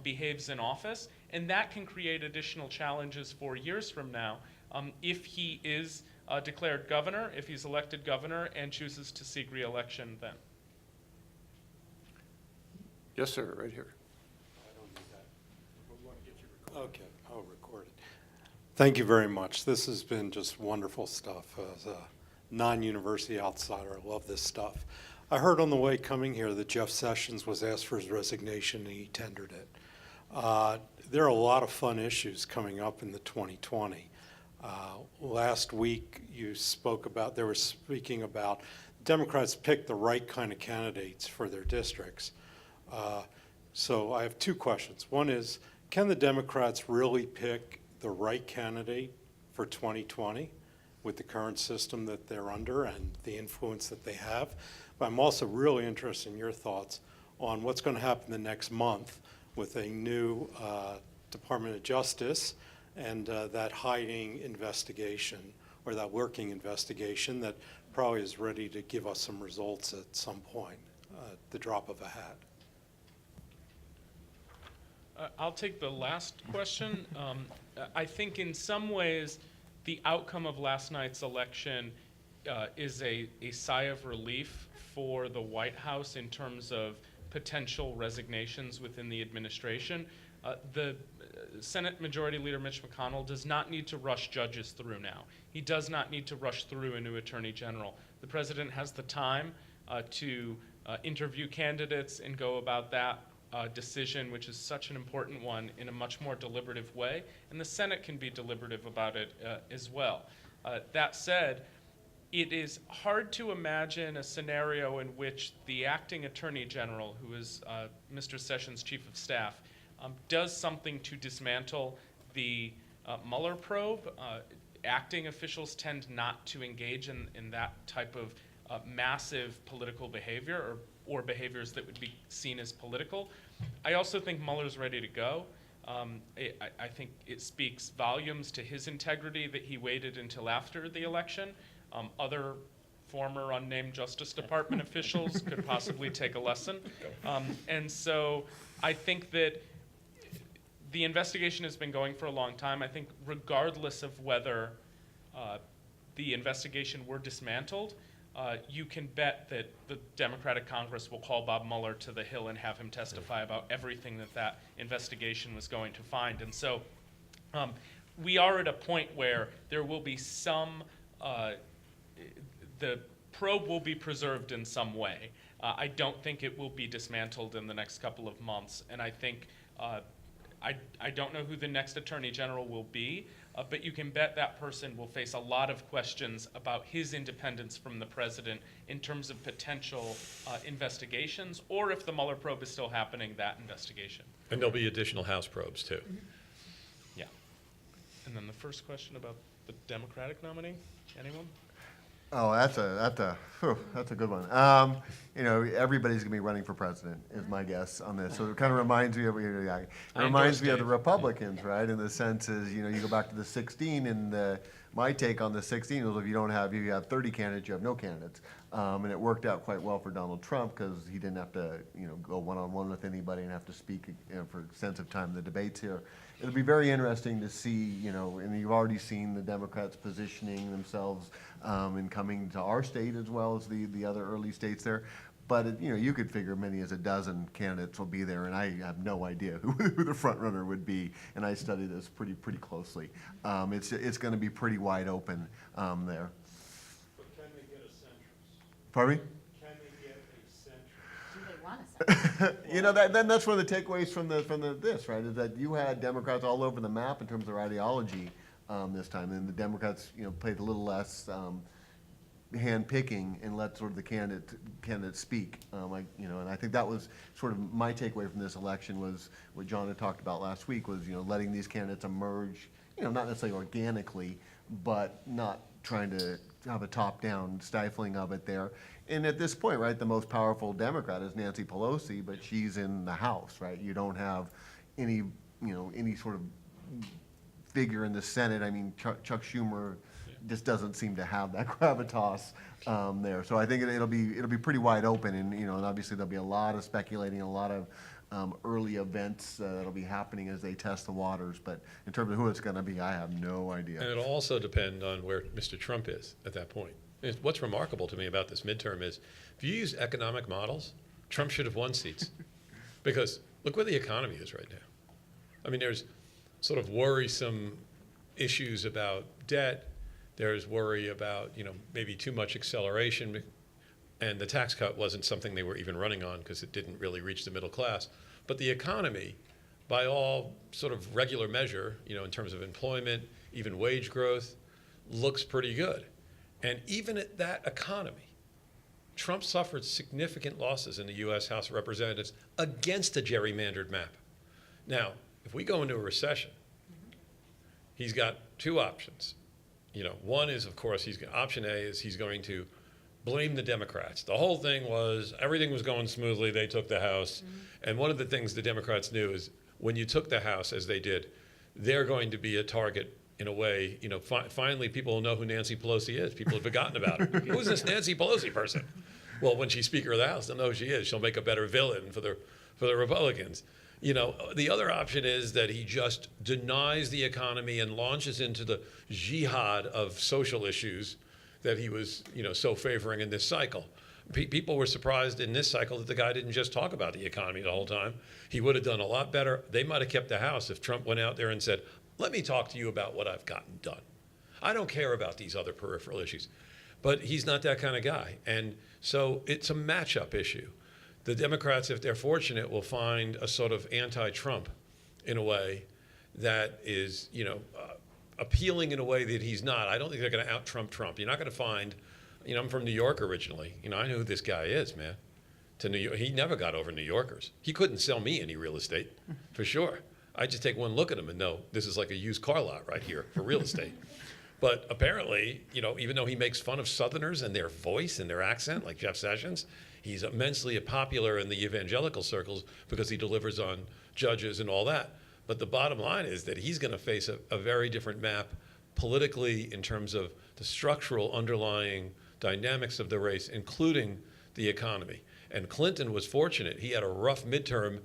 behaves in office, and that can create additional challenges for years from now if he is declared governor, if he's elected governor, and chooses to seek re-election then. Yes, sir, right here. I don't need that. Okay, I'll record it. Thank you very much. This has been just wonderful stuff. As a non-university outsider, I love this stuff. I heard on the way coming here that Jeff Sessions was asked for his resignation and he tendered it. There are a lot of fun issues coming up in the 2020. Last week you they were speaking about Democrats pick the right kind of candidates for their districts. So I have two questions. One is, can the Democrats really pick the right candidate for 2020 with the current system that they're under and the influence that they have? But I'm also really interested in your thoughts on what's going to happen the next month with a new Department of Justice and that hiding investigation, or that working investigation that probably is ready to give us some results at some point, at the drop of a hat. I'll take the last question. I think in some ways, the outcome of last night's election is a sigh of relief for the White House in terms of potential resignations within the administration. The Senate Majority Leader Mitch McConnell does not need to rush judges through now. He does not need to rush through a new attorney general. The president has the time to interview candidates and go about that decision, which is such an important one, in a much more deliberative way, and the Senate can be deliberative about it as well. That said, it is hard to imagine a scenario in which the acting attorney general, who is Mr. Sessions' chief of staff, does something to dismantle the Mueller probe. Acting officials tend not to engage in that type of massive political behavior, or behaviors that would be seen as political. I also think Mueller's ready to go. I think it speaks volumes to his integrity that he waited until after the election. Other former unnamed Justice Department officials could possibly take a lesson. And so I think that the investigation has been going for a long time. I think regardless of whether the investigation were dismantled, you can bet that the Democratic Congress will call Bob Mueller to the Hill and have him testify about everything that investigation was going to find. And so we are at a point where there will be some, the probe will be preserved in some way. I don't think it will be dismantled in the next couple of months. And I think, I don't know who the next Attorney General will be, but you can bet that person will face a lot of questions about his independence from the president in terms of potential investigations, or if the Mueller probe is still happening, that investigation. And there'll be additional House probes, too. Yeah. And then the first question about the Democratic nominee, anyone? Oh, that's a good one. You know, everybody's gonna be running for president, is my guess on this. So it kind of reminds me of the Republicans, right? In the sense is, you know, you go back to the 16, and my take on the 16 was if you have 30 candidates, you have no candidates. And it worked out quite well for Donald Trump because he didn't have to, you know, go one-on-one with anybody and have to speak, you know, for extensive time in the debates here. It'll be very interesting to see, you know, and you've already seen the Democrats positioning themselves and coming to our state as well as the other early states there. But, you know, you could figure many as a dozen candidates will be there, and I have no idea who the front runner would be, and I study this pretty closely. It's going to be pretty wide open there. But can they get a centrist? Pardon me? Can they get a centrist? Do they want us? You know, then that's one of the takeaways from this, right, is that you had Democrats all over the map in terms of their ideology this time, and the Democrats, you know, played a little less hand-picking and let sort of the candidates speak. You know, and I think that was sort of my takeaway from this election was what John had talked about last week was, you know, letting these candidates emerge, you know, not necessarily organically, but not trying to have a top-down stifling of it there. And at this point, right, the most powerful Democrat is Nancy Pelosi, but she's in the House, right? You don't have any sort of figure in the Senate. I mean, Chuck Schumer just doesn't seem to have that gravitas there. So I think it'll be pretty wide open, and, you know, and obviously there'll be a lot of speculating, a lot of early events that'll be happening as they test the waters. But in terms of who it's going to be, I have no idea. And it'll also depend on where Mr. Trump is at that point. What's remarkable to me about this midterm is if you use economic models, Trump should have won seats. Because look where the economy is right now. I mean, there's sort of worrisome issues about debt. There's worry about, you know, maybe too much acceleration. And the tax cut wasn't something they were even running on because it didn't really reach the middle class. But the economy, by all sort of regular measure, you know, in terms of employment, even wage growth, looks pretty good. And even at that economy, Trump suffered significant losses in the U.S. House of Representatives against a gerrymandered map. Now, if we go into a recession, he's got two options. You know, one is, of course, option A is he's going to blame the Democrats. The whole thing was, everything was going smoothly, they took the House. And one of the things the Democrats knew is when you took the House, as they did, they're going to be a target in a way. You know, finally people will know who Nancy Pelosi is. People have forgotten about her. Who's this Nancy Pelosi person? Well, when she's Speaker of the House, they'll know who she is. She'll make a better villain for the Republicans. You know, the other option is that he just denies the economy and launches into the jihad of social issues that he was, you know, so favoring in this cycle. People were surprised in this cycle that the guy didn't just talk about the economy the whole time. He would have done a lot better. They might have kept the House if Trump went out there and said, let me talk to you about what I've gotten done. I don't care about these other peripheral issues. But he's not that kind of guy. And so it's a matchup issue. The Democrats, if they're fortunate, will find a sort of anti-Trump in a way that is, you know, appealing in a way that he's not. I don't think they're going to out-Trump Trump. You're not going to find, you know, I'm from New York originally. You know, I know who this guy is, man. To New York, he never got over New Yorkers. He couldn't sell me any real estate, for sure. I just take one look at him and know this is like a used car lot right here for real estate. But apparently, you know, even though he makes fun of Southerners and their voice and their accent, like Jeff Sessions, he's immensely popular in the evangelical circles because he delivers on judges and all that. But the bottom line is that he's going to face a very different map politically in terms of the structural underlying dynamics of the race, including the economy. And Clinton was fortunate. He had a rough midterm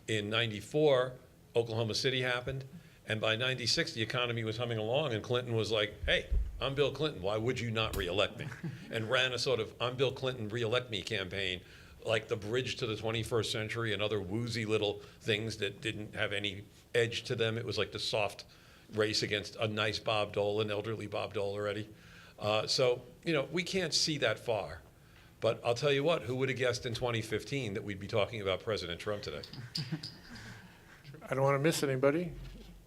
in '94. Oklahoma City happened. And by '96, the economy was humming along, and Clinton was like, hey, I'm Bill Clinton. Why would you not reelect me? And ran a sort of I'm Bill Clinton, reelect me campaign, like the bridge to the 21st century and other woozy little things that didn't have any edge to them. It was like the soft race against a nice Bob Dole, an elderly Bob Dole already. So, you know, we can't see that far. But I'll tell you what, who would have guessed in 2015 that we'd be talking about President Trump today? I don't want to miss anybody.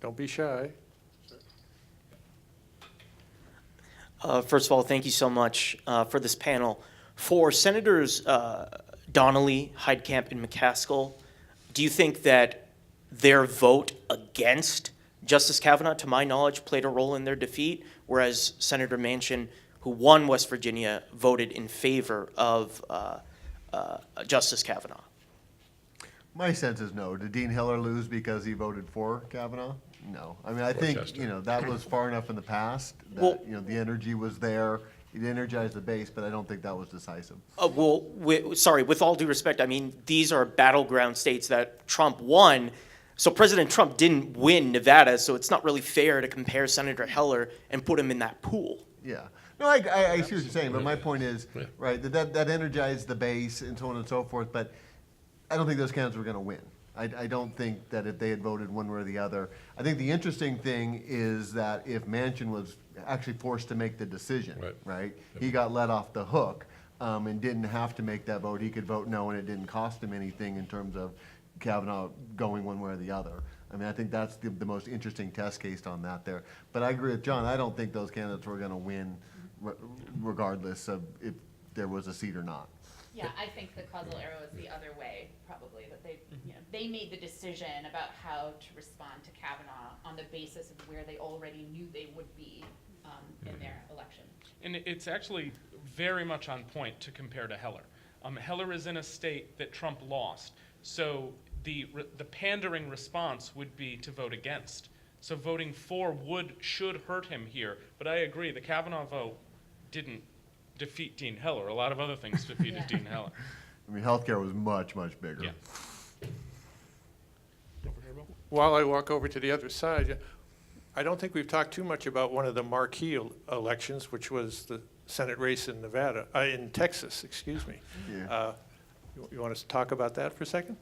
Don't be shy. First of all, thank you so much for this panel. For Senators Donnelly, Heitkamp, and McCaskill, do you think that their vote against Justice Kavanaugh, to my knowledge, played a role in their defeat, whereas Senator Manchin, who won West Virginia, voted in favor of Justice Kavanaugh? My sense is no. Did Dean Hiller lose because he voted for Kavanaugh? No. I mean, I think, Rochester. you know, that was far enough in the past Well- that, you know, the energy was there. It energized the base, but I don't think that was decisive. Sorry, with all due respect, I mean, these are battleground states that Trump won. So President Trump didn't win Nevada, so it's not really fair to compare Senator Heller and put him in that pool. Yeah. No, I see what you're saying, but my point is, right, that energized the base and so on and so forth, but I don't think those candidates were going to win. I don't think that if they had voted one way or the other. I think the interesting thing is that if Manchin was actually forced to make the decision, right? He got let off the hook and didn't have to make that vote. He could vote no, and it didn't cost him anything in terms of Kavanaugh going one way or the other. I mean, I think that's the most interesting test case on that there. But I agree with John. I don't think those candidates were going to win regardless of if there was a seat or not. Yeah, I think the causal arrow is the other way, probably, that they, you know, they made the decision about how to respond to Kavanaugh on the basis of where they already knew they would be in their election. And it's actually very much on point to compare to Heller. Heller is in a state that Trump lost, so the pandering response would be to vote against. So voting for should hurt him here. But I agree, the Kavanaugh vote didn't defeat Dean Heller. A lot of other things defeated Dean Heller. I mean, healthcare was much, much bigger. Yeah. While I walk over to the other side, I don't think we've talked too much about one of the marquee elections, which was the Senate race in Nevada, in Texas, excuse me. Yeah. You want us to talk about that for a second?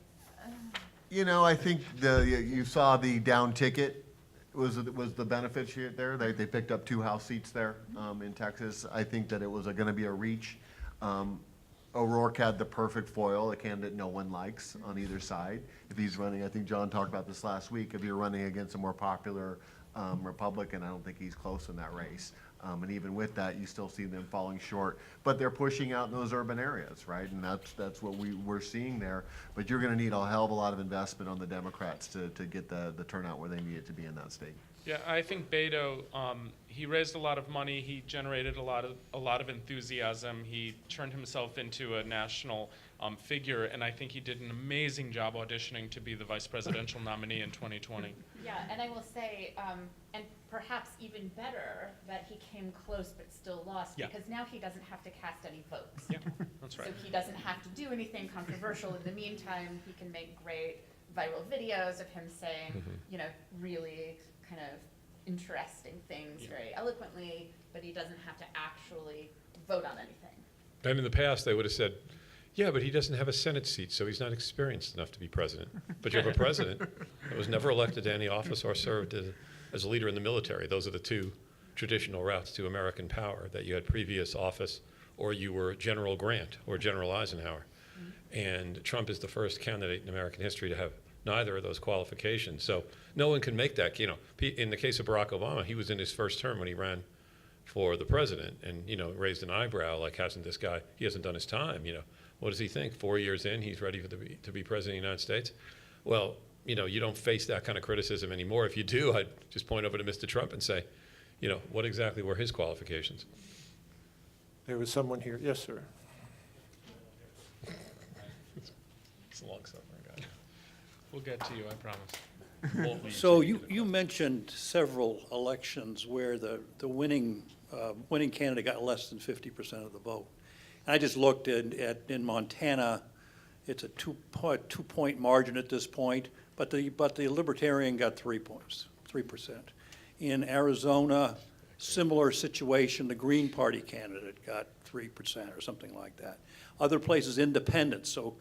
You know, I think you saw the down ticket was the beneficiary there. They picked up 2 House seats there in Texas. I think that it was going to be a reach. O'Rourke had the perfect foil, a candidate no one likes on either side. If he's running, I think John talked about this last week, if you're running against a more popular Republican, I don't think he's close in that race. And even with that, you still see them falling short. But they're pushing out in those urban areas, right? And that's what we're seeing there. But you're going to need a hell of a lot of investment on the Democrats to get the turnout where they need it to be in that state. Yeah, I think Beto, he raised a lot of money. He generated a lot of enthusiasm. He turned himself into a national figure, and I think he did an amazing job auditioning to be the vice presidential nominee in 2020. Yeah, and I will say, and perhaps even better, that he came close but still lost, Yeah. because now he doesn't have to cast any votes. Yeah, that's right. So he doesn't have to do anything controversial. In the meantime, he can make great viral videos of him saying, you know, really kind of interesting things Yeah. very eloquently, but he doesn't have to actually vote on anything. And in the past, they would have said, yeah, but he doesn't have a Senate seat, so he's not experienced enough to be president. But you have a president that was never elected to any office or served as a leader in the military. Those are the two traditional routes to American power, that you had previous office or you were General Grant or General Eisenhower. And Trump is the first candidate in American history to have neither of those qualifications. So no one can make that, you know, in the case of Barack Obama, he was in his first term when he ran for the president and, you know, raised an eyebrow like, hasn't this guy, he hasn't done his time, you know. What does he think? 4 years in, he's ready to be president of the United States? Well, you know, you don't face that kind of criticism anymore. If you do, I'd just point over to Mr. Trump and say, you know, what exactly were his qualifications? There was someone here. Yes, sir. It's a long-suffering guy. We'll get to you, I promise. So you mentioned several elections where the winning candidate got less than 50% of the vote. I just looked in Montana, it's a two-point margin at this point, but the Libertarian got 3 points, 3%. In Arizona, similar situation, the Green Party candidate got 3% or something like that. Other places, independents, so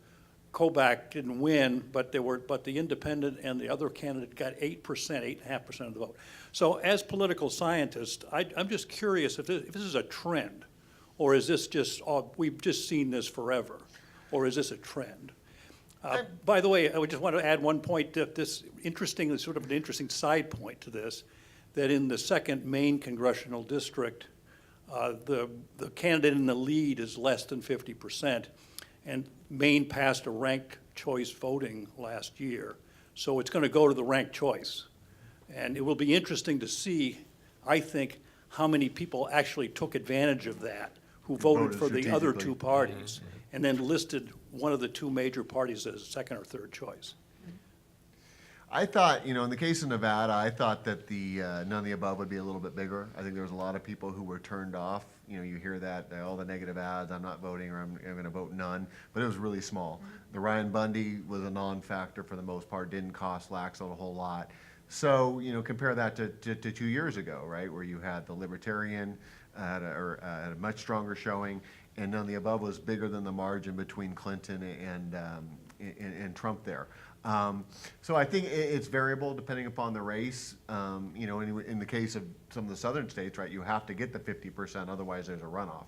Kobach didn't win, but the independent and the other candidate got 8%, 8.5% of the vote. So as political scientists, I'm just curious if this is a trend, or is this just, we've just seen this forever, or is this a trend? By the way, I would just want to add one point, that this interesting, sort of an interesting side point to this, that in the second Maine congressional district, the candidate in the lead is less than 50%. And Maine passed a ranked choice voting last year. So it's going to go to the ranked choice. And it will be interesting to see, I think, how many people actually took advantage of that, who voted for the other two parties, and then listed one of the two major parties as second or third choice. I thought, you know, in the case of Nevada, I thought that the none of the above would be a little bit bigger. I think there was a lot of people who were turned off. You know, you hear that, all the negative ads, I'm not voting, or I'm going to vote none, but it was really small. The Ryan Bundy was a non-factor for the most part, didn't cost Laxalt a whole lot. So, you know, compare that to 2 years ago, right, where you had the Libertarian had a much stronger showing, and none of the above was bigger than the margin between Clinton and Trump there. So I think it's variable depending upon the race. You know, in the case of some of the southern states, right, you have to get the 50%, otherwise there's a runoff.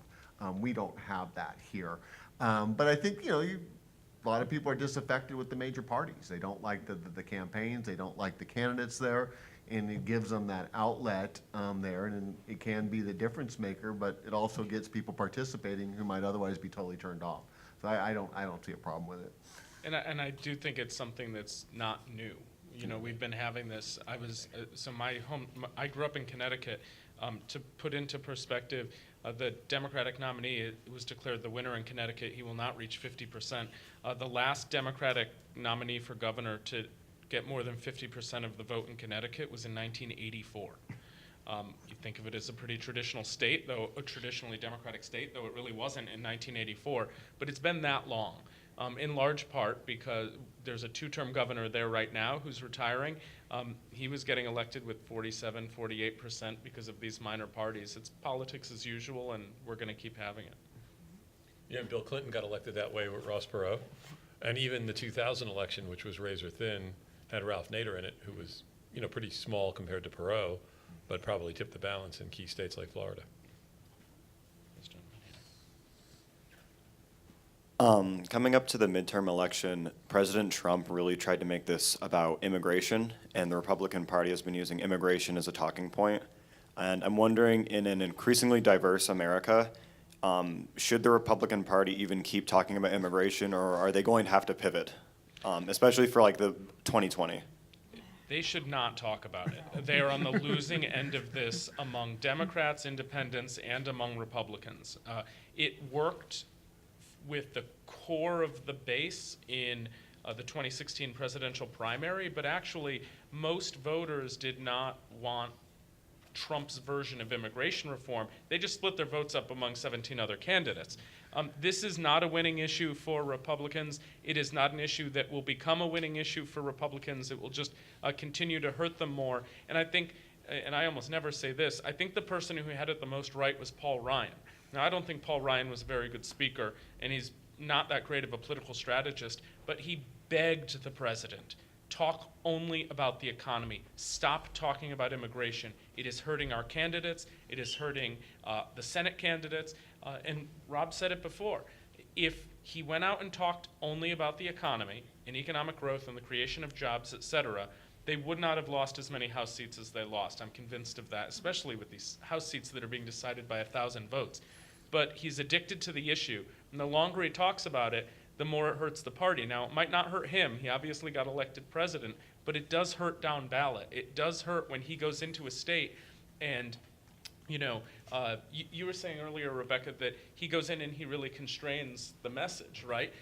We don't have that here. But I think, you know, a lot of people are disaffected with the major parties. They don't like the campaigns, they don't like the candidates there, and it gives them that outlet there, and it can be the difference maker, but it also gets people participating who might otherwise be totally turned off. So I don't see a problem with it. And I do think it's something that's not new. You know, we've been having this. I grew up in Connecticut. To put into perspective, the Democratic nominee was declared the winner in Connecticut. He will not reach 50%. The last Democratic nominee for governor to get more than 50% of the vote in Connecticut was in 1984. You think of it as a pretty traditional state, though a traditionally Democratic state, though it really wasn't in 1984. But it's been that long. In large part because there's a two-term governor there right now who's retiring. He was getting elected with 47, 48% because of these minor parties. It's politics as usual, and we're going to keep having it. Yeah, and Bill Clinton got elected that way with Ross Perot. And even the 2000 election, which was razor thin, had Ralph Nader in it, who was, you know, pretty small compared to Perot, but probably tipped the balance in key states like Florida. Coming up to the midterm election, President Trump really tried to make this about immigration, and the Republican Party has been using immigration as a talking point. And I'm wondering, in an increasingly diverse America, should the Republican Party even keep talking about immigration, or are they going to have to pivot, especially for like the 2020? They should not talk about it. They are on the losing end of this among Democrats, independents, and among Republicans. It worked with the core of the base in the 2016 presidential primary, but actually most voters did not want Trump's version of immigration reform. They just split their votes up among 17 other candidates. This is not a winning issue for Republicans. It is not an issue that will become a winning issue for Republicans. It will just continue to hurt them more. And I think, and I almost never say this, I think the person who had it the most right was Paul Ryan. Now, I don't think Paul Ryan was a very good speaker, and he's not that great of a political strategist, but he begged the president, talk only about the economy. Stop talking about immigration. It is hurting our candidates. It is hurting the Senate candidates. And Rob said it before. If he went out and talked only about the economy and economic growth and the creation of jobs, et cetera, they would not have lost as many House seats as they lost. I'm convinced of that, especially with these House seats that are being decided by 1,000 votes. But he's addicted to the issue, and the longer he talks about it, the more it hurts the party. Now, it might not hurt him. He obviously got elected president, but it does hurt down ballot. It does hurt when he goes into a state and, you were saying earlier, Rebecca, that he goes in and he really constrains the message, right?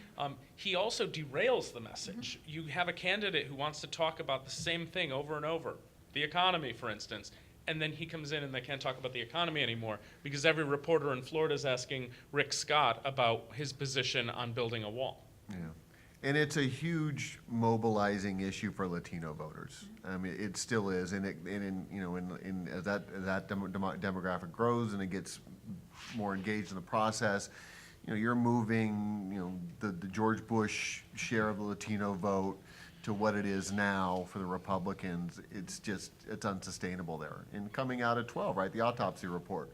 He also derails the message. You have a candidate who wants to talk about the same thing over and over, the economy, for instance, and then he comes in and they can't talk about the economy anymore because every reporter in Florida is asking Rick Scott about his position on building a wall. Yeah. And it's a huge mobilizing issue for Latino voters. I mean, it still is, and as that demographic grows and it gets more engaged in the process, you're moving, the George Bush share of the Latino vote to what it is now for the Republicans. It's unsustainable there. And coming out of 12, right, the autopsy report.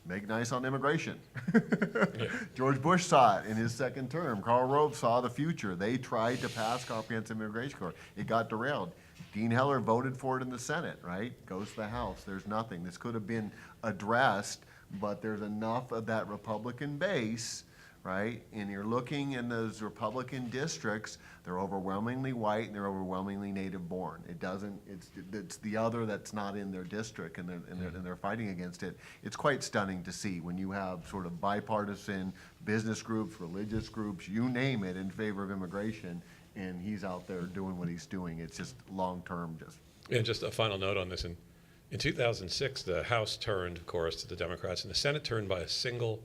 Make nice on immigration. Yeah. George Bush saw it in his second term. Karl Rove saw the future. They tried to pass comprehensive immigration court. It got derailed. Dean Heller voted for it in the Senate, right? Goes to the House. There's nothing. This could have been addressed, but there's enough of that Republican base, right? And you're looking in those Republican districts, they're overwhelmingly white and they're overwhelmingly native born. It's the other that's not in their district and they're fighting against it. It's quite stunning to see when you have sort of bipartisan business groups, religious groups, you name it, in favor of immigration, and he's out there doing what he's doing. It's just long-term And just a final note on this. In 2006, the House turned, of course, to the Democrats, and the Senate turned by a single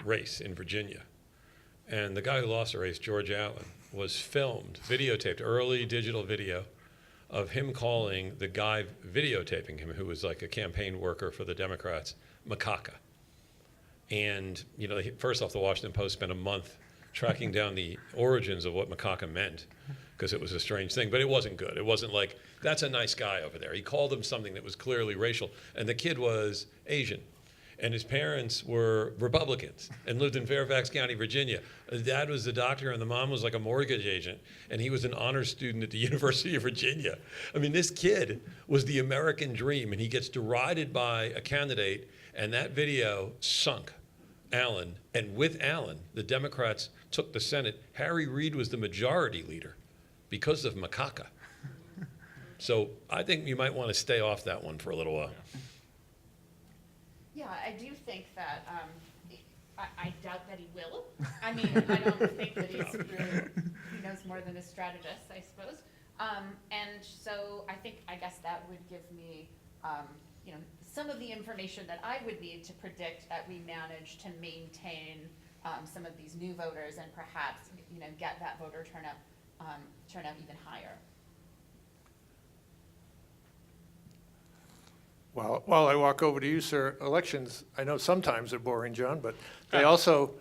race in Virginia. And the guy who lost the race, George Allen, was filmed, videotaped, early digital video of him calling the guy videotaping him, who was like a campaign worker for the Democrats, macaca. And, first off, the Washington Post spent a month tracking down the origins of what macaca meant, because it was a strange thing, but it wasn't good. It wasn't like, that's a nice guy over there. He called him something that was clearly racial, and the kid was Asian. And his parents were Republicans and lived in Fairfax County, Virginia. His dad was the doctor and the mom was like a mortgage agent. And he was an honors student at the University of Virginia. I mean, this kid was the American dream, and he gets derided by a candidate, and that video sunk Allen. And with Allen, the Democrats took the Senate. Harry Reid was the majority leader because of macaca. So I think you might want to stay off that one for a little while. Yeah, I do think that, I doubt that he will. I mean, I don't think that he knows more than a strategist, I suppose. And so I guess that would give me, some of the information that I would need to predict that we manage to maintain some of these new voters and perhaps, get that voter turnout even higher. Well, while I walk over to you, sir, elections, I know sometimes are boring, John, but they also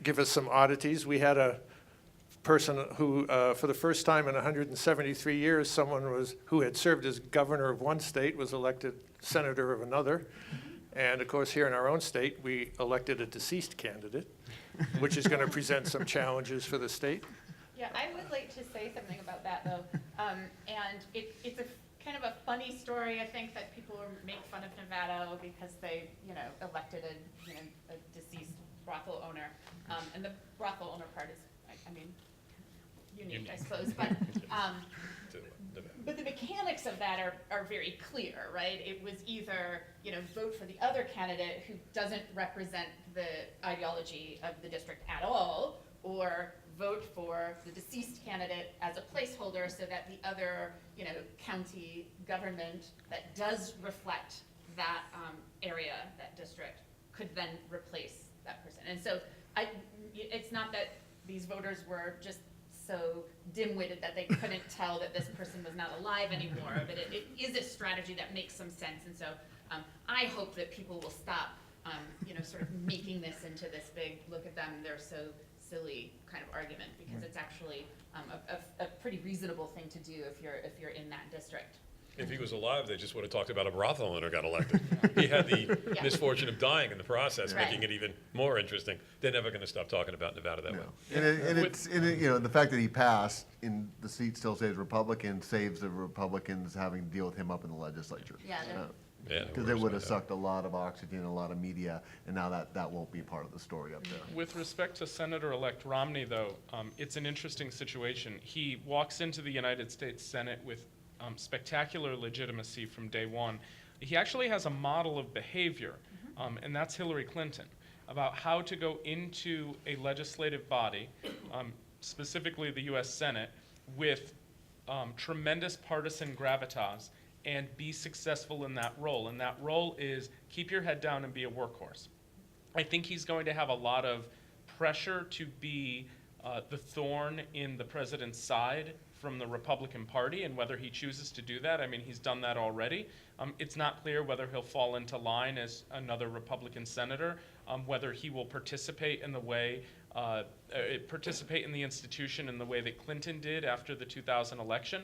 give us some oddities. We had a person who, for the first time in 173 years, someone who had served as governor of one state was elected senator of another. And of course, here in our own state, we elected a deceased candidate, which is going to present some challenges for the state. Yeah, I would like to say something about that, though. And it's a kind of a funny story, I think, that people make fun of Nevada because they, elected a deceased brothel owner. And the brothel owner part is, unique, I suppose. Nevada. But the mechanics of that are very clear, right? It was either, vote for the other candidate who doesn't represent the ideology of the district at all, or vote for the deceased candidate as a placeholder so that the other, county government that does reflect that area, that district, could then replace that person. And so it's not that these voters were just so dim-witted that they couldn't tell that this person was not alive anymore, but it is a strategy that makes some sense. And so I hope that people will stop, sort of making this into this big, look at them, they're so silly kind of argument, because it's actually a pretty reasonable thing to do if you're in that district. If he was alive, they just would have talked about a brothel owner got elected. He had the Yeah. misfortune of dying in the process, Right. making it even more interesting. They're never going to stop talking about Nevada that way. And the fact that he passed in the seat still saves Republicans, saves the Republicans having to deal with him up in the legislature. Yeah, they're- Yeah, Because we're it would have upside sucked a lot of oxygen, a lot of media, and now that won't be part of the story up there. With respect to Senator-elect Romney, though, it's an interesting situation. He walks into the United States Senate with spectacular legitimacy from day one. He actually has a model of behavior, and that's Hillary Clinton, about how to go into a legislative body, specifically the U.S. Senate, with tremendous partisan gravitas and be successful in that role. And that role is keep your head down and be a workhorse. I think he's going to have a lot of pressure to be the thorn in the president's side from the Republican Party, and whether he chooses to do that, I mean, he's done that already. It's not clear whether he'll fall into line as another Republican senator, whether he will participate in the way, participate in the institution in the way that Clinton did after the 2000 election.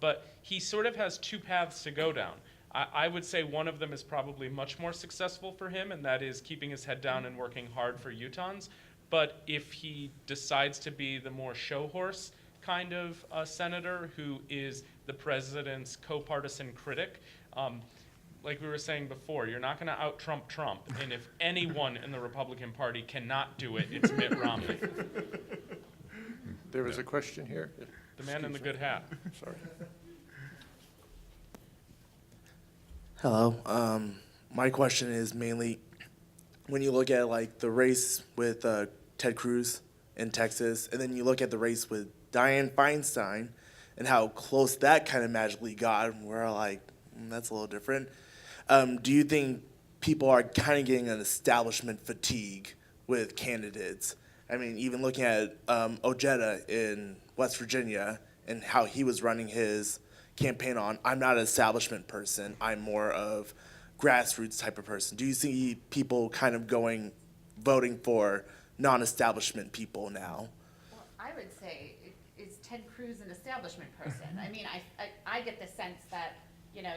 But he sort of has two paths to go down. I would say one of them is probably much more successful for him, and that is keeping his head down and working hard for Utahns. But if he decides to be the more show horse kind of senator who is the president's co-partisan critic, like we were saying before, you're not going to out-Trump Trump. And if anyone in the Republican Party cannot do it, it's Mitt Romney, There was a question here. the man in the good hat. Sorry. Hello. My question is mainly when you look at like the race with Ted Cruz in Texas, and then you look at the race with Dianne Feinstein and how close that kind of magically got, and we're like, that's a little different. Do you think people are kind of getting an establishment fatigue with candidates? I mean, even looking at Ojeda in West Virginia and how he was running his campaign on, I'm not an establishment person, I'm more of grassroots type of person. Do you see people kind of voting for non-establishment people now? Well, I would say, is Ted Cruz an establishment person? I mean, I get the sense that,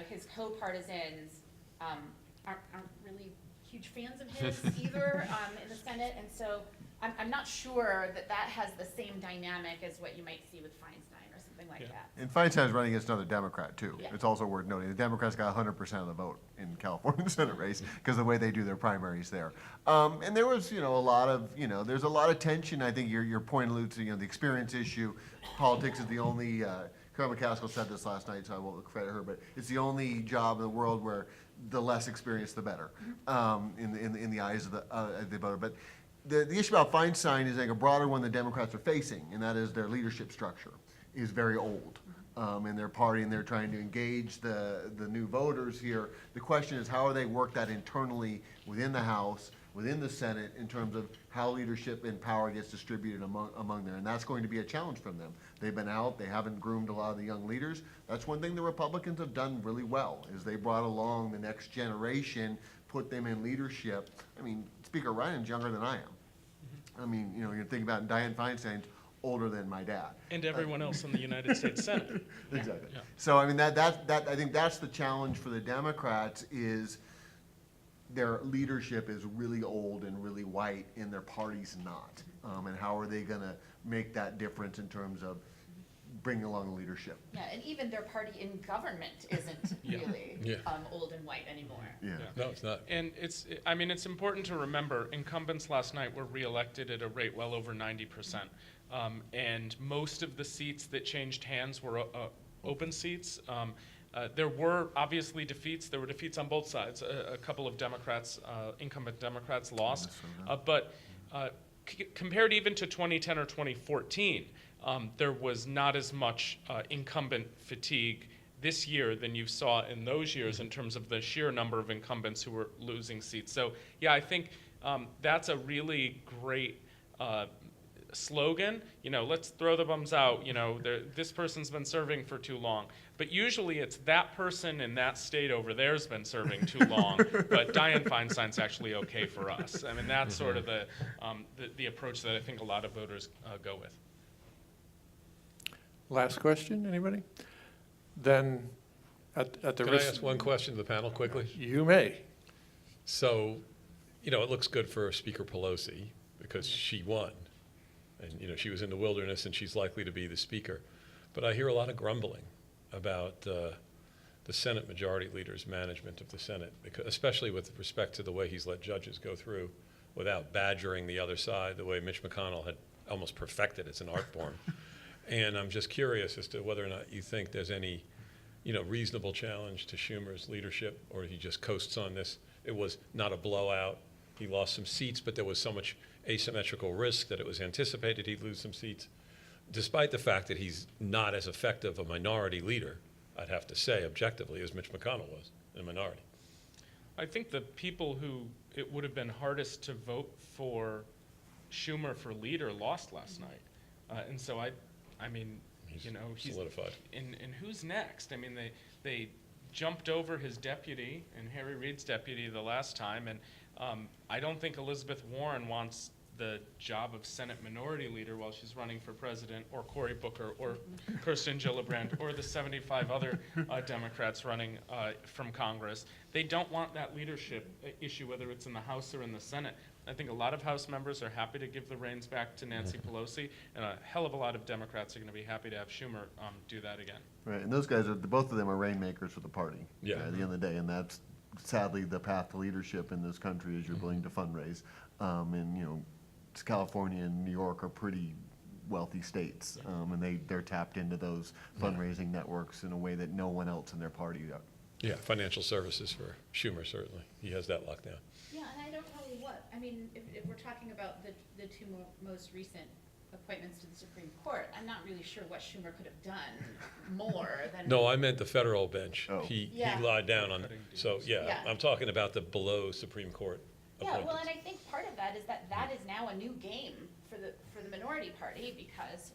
his co-partisans aren't really huge fans of his either in the Senate, and so I'm not sure that has the same dynamic as what you might see with Feinstein or something like that. And Feinstein's running against another Democrat, too. Yeah. It's also worth noting, the Democrats got 100% of the vote in California Senate race because of the way they do their primaries there. And there was, a lot of, there's a lot of tension. I think your point alludes to, the experience issue. Politics is the only, Carol McCaskill said this last night, so I won't credit her, but it's the only job in the world where the less experience, the better, in the eyes of the voter. But the issue about Feinstein is like a broader one the Democrats are facing, and that is their leadership structure is very old in their party, and they're trying to engage the new voters here. The question is, how do they work that internally within the House, within the Senate, in terms of how leadership and power gets distributed among there, and that's going to be a challenge from them. They've been out, they haven't groomed a lot of the young leaders. That's one thing the Republicans have done really well, is they brought along the next generation, put them in leadership. I mean, Speaker Ryan's younger than I am. I mean, you're thinking about Dianne Feinstein's older than my dad. And everyone else in the United States Senate. Exactly. Yeah. So, I mean, I think that's the challenge for the Democrats is their leadership is really old and really white, and their party's not. And how are they going to make that difference in terms of bringing along the leadership? Yeah, and even their party in government isn't really Yeah. Old and white anymore. Yeah. No, it's not. And it's important to remember, incumbents last night were reelected at a rate well over 90%. And most of the seats that changed hands were open seats. There were obviously defeats. There were defeats on both sides. A couple of Democrats, incumbent Democrats, lost. But compared even to 2010 or 2014, there was not as much incumbent fatigue this year than you saw in those years in terms of the sheer number of incumbents who were losing seats. So yeah, I think that's a really great slogan. You know, let's throw the bums out. You know, this person's been serving for too long. But usually it's that person in that state over there's been serving too long. But Dianne Feinstein's actually okay for us. I mean, that's sort of the approach that I think a lot of voters go with. Last question, anybody? Then, at the Can I risk, ask one question to the panel quickly? you may. So, you know, it looks good for Speaker Pelosi because she won. And, you know, she was in the wilderness and she's likely to be the speaker. But I hear a lot of grumbling about the Senate Majority Leader's management of the Senate, because, especially with respect to the way he's let judges go through without badgering the other side, the way Mitch McConnell had almost perfected. It's an art form. And I'm just curious as to whether or not you think there's any, you know, reasonable challenge to Schumer's leadership, or he just coasts on this. It was not a blowout. He lost some seats, but there was so much asymmetrical risk that it was anticipated he'd lose some seats, despite the fact that he's not as effective a minority leader, I'd have to say, objectively, as Mitch McConnell was in a minority. I think the people who it would have been hardest to vote for Schumer for leader lost last night. And so I mean, He's you know, he's solidified. And who's next? I mean, they jumped over his deputy and Harry Reid's deputy the last time, and I don't think Elizabeth Warren wants the job of Senate Minority Leader while she's running for president, or Cory Booker, or Kirsten Gillibrand, or the 75 other Democrats running from Congress. They don't want that leadership issue, whether it's in the House or in the Senate. I think a lot of House members are happy to give the reins back to Nancy Pelosi, and a hell of a lot of Democrats are going to be happy to have Schumer do that again. Right, and those guys are, both of them are rainmakers for the party. Yeah. At the end of the day, and that's sadly the path to leadership in this country is you're willing to fundraise. And, you know, California and New York are pretty wealthy states, and they're tapped into those fundraising networks in a way that no one else in their party are. Yeah, financial services for Schumer, certainly. He has that locked down. Yeah, and I don't know what, I mean, if we're talking about the two most recent appointments to the Supreme Court, I'm not really sure what Schumer could have done more than. No, I meant the federal bench. Oh. He Yeah. lied down on, so, yeah, Yeah. I'm talking about the below Supreme Court Yeah, well, appointments. and I think part of that is that is now a new game for the minority party, because,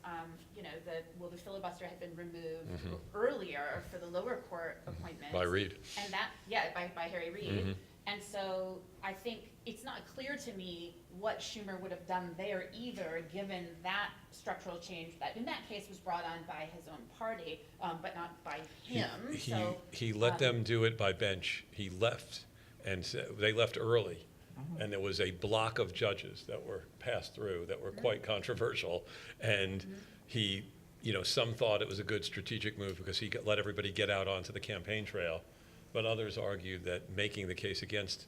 you know, the filibuster had been removed earlier for the lower court appointments. By Reid. And that, yeah, by Harry Reid. And so I think it's not clear to me what Schumer would have done there either, given that structural change that in that case was brought on by his own party, but not by him. He let them do it by bench. He left, and they left early. And there was a block of judges that were passed through that were quite controversial. And he, you know, some thought it was a good strategic move because he let everybody get out onto the campaign trail. But others argued that making the case against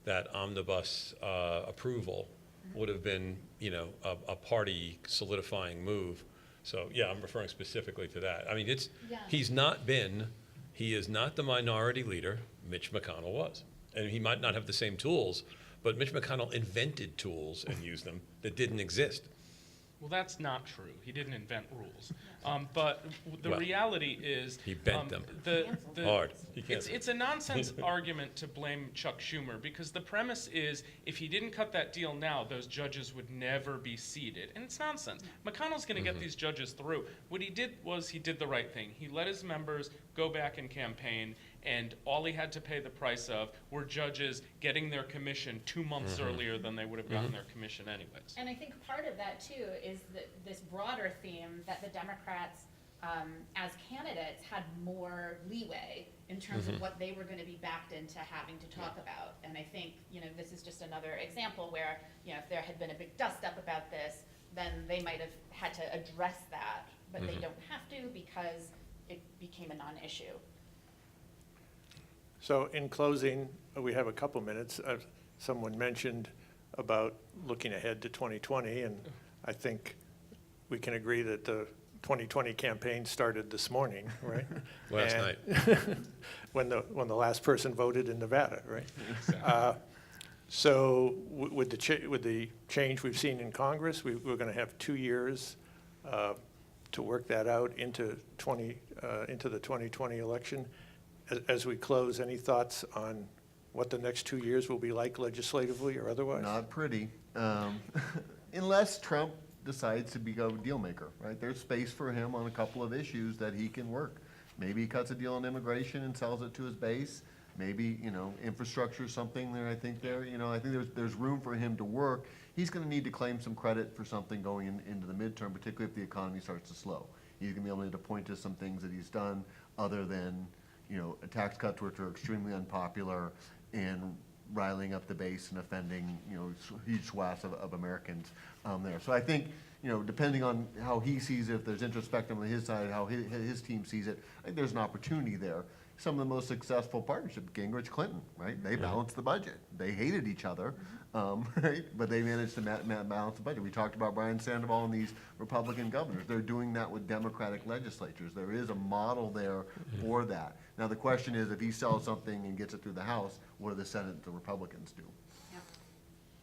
that omnibus approval would have been, you know, a party solidifying move. So, yeah, I'm referring specifically to that. I mean, Yeah. he is not the minority leader Mitch McConnell was. And he might not have the same tools, but Mitch McConnell invented tools and used them that didn't exist. Well, that's not true. He didn't invent rules. But the Well, reality is he bent them. Hard. He canceled. It's a nonsense argument to blame Chuck Schumer, because the premise is if he didn't cut that deal now, those judges would never be seated. And it's nonsense. McConnell's going to get these judges through. What he did was he did the right thing. He let his members go back and campaign, and all he had to pay the price of were judges getting their commission 2 months earlier than they would have gotten their commission anyways. And I think part of that too is this broader theme that the Democrats, as candidates, had more leeway in terms of what they were going to be backed into having to talk about. And I think, you know, this is just another example where, you know, if there had been a big dust up about this, then they might have had to address that, but they don't have to because it became a non-issue. So in closing, we have a couple minutes. Someone mentioned about looking ahead to 2020, and I think we can agree that the 2020 campaign started this morning, right? Last And- when the last person voted in Nevada, right? So with the change we've seen in Congress, we're going to have 2 years to work that out into the 2020 election. As we close, any thoughts on what the next 2 years will be like legislatively or otherwise? Not pretty, unless Trump decides to become a deal maker, right? There's space for him on a couple of issues that he can work. Maybe he cuts a deal on immigration and sells it to his base. Maybe, infrastructure is something there, I think I think there's room for him to work. He's gonna need to claim some credit for something going into the midterm, particularly if the economy starts to slow. He's gonna be able to point to some things that he's done other than, tax cuts which are extremely unpopular and riling up the base and offending, huge swaths of Americans there. So I think, depending on how he sees it, if there's introspection on his side, how his team sees it, I think there's an opportunity there. Some of the most successful partnerships, Gingrich-Clinton, right? They balanced the budget. They hated each other, right? But they managed to balance the budget. We talked about Brian Sandoval and these Republican governors. They're doing that with Democratic legislatures. There is a model there for that. Now, the question is, if he sells something and gets it through the House, what do the Senate, the Republicans do?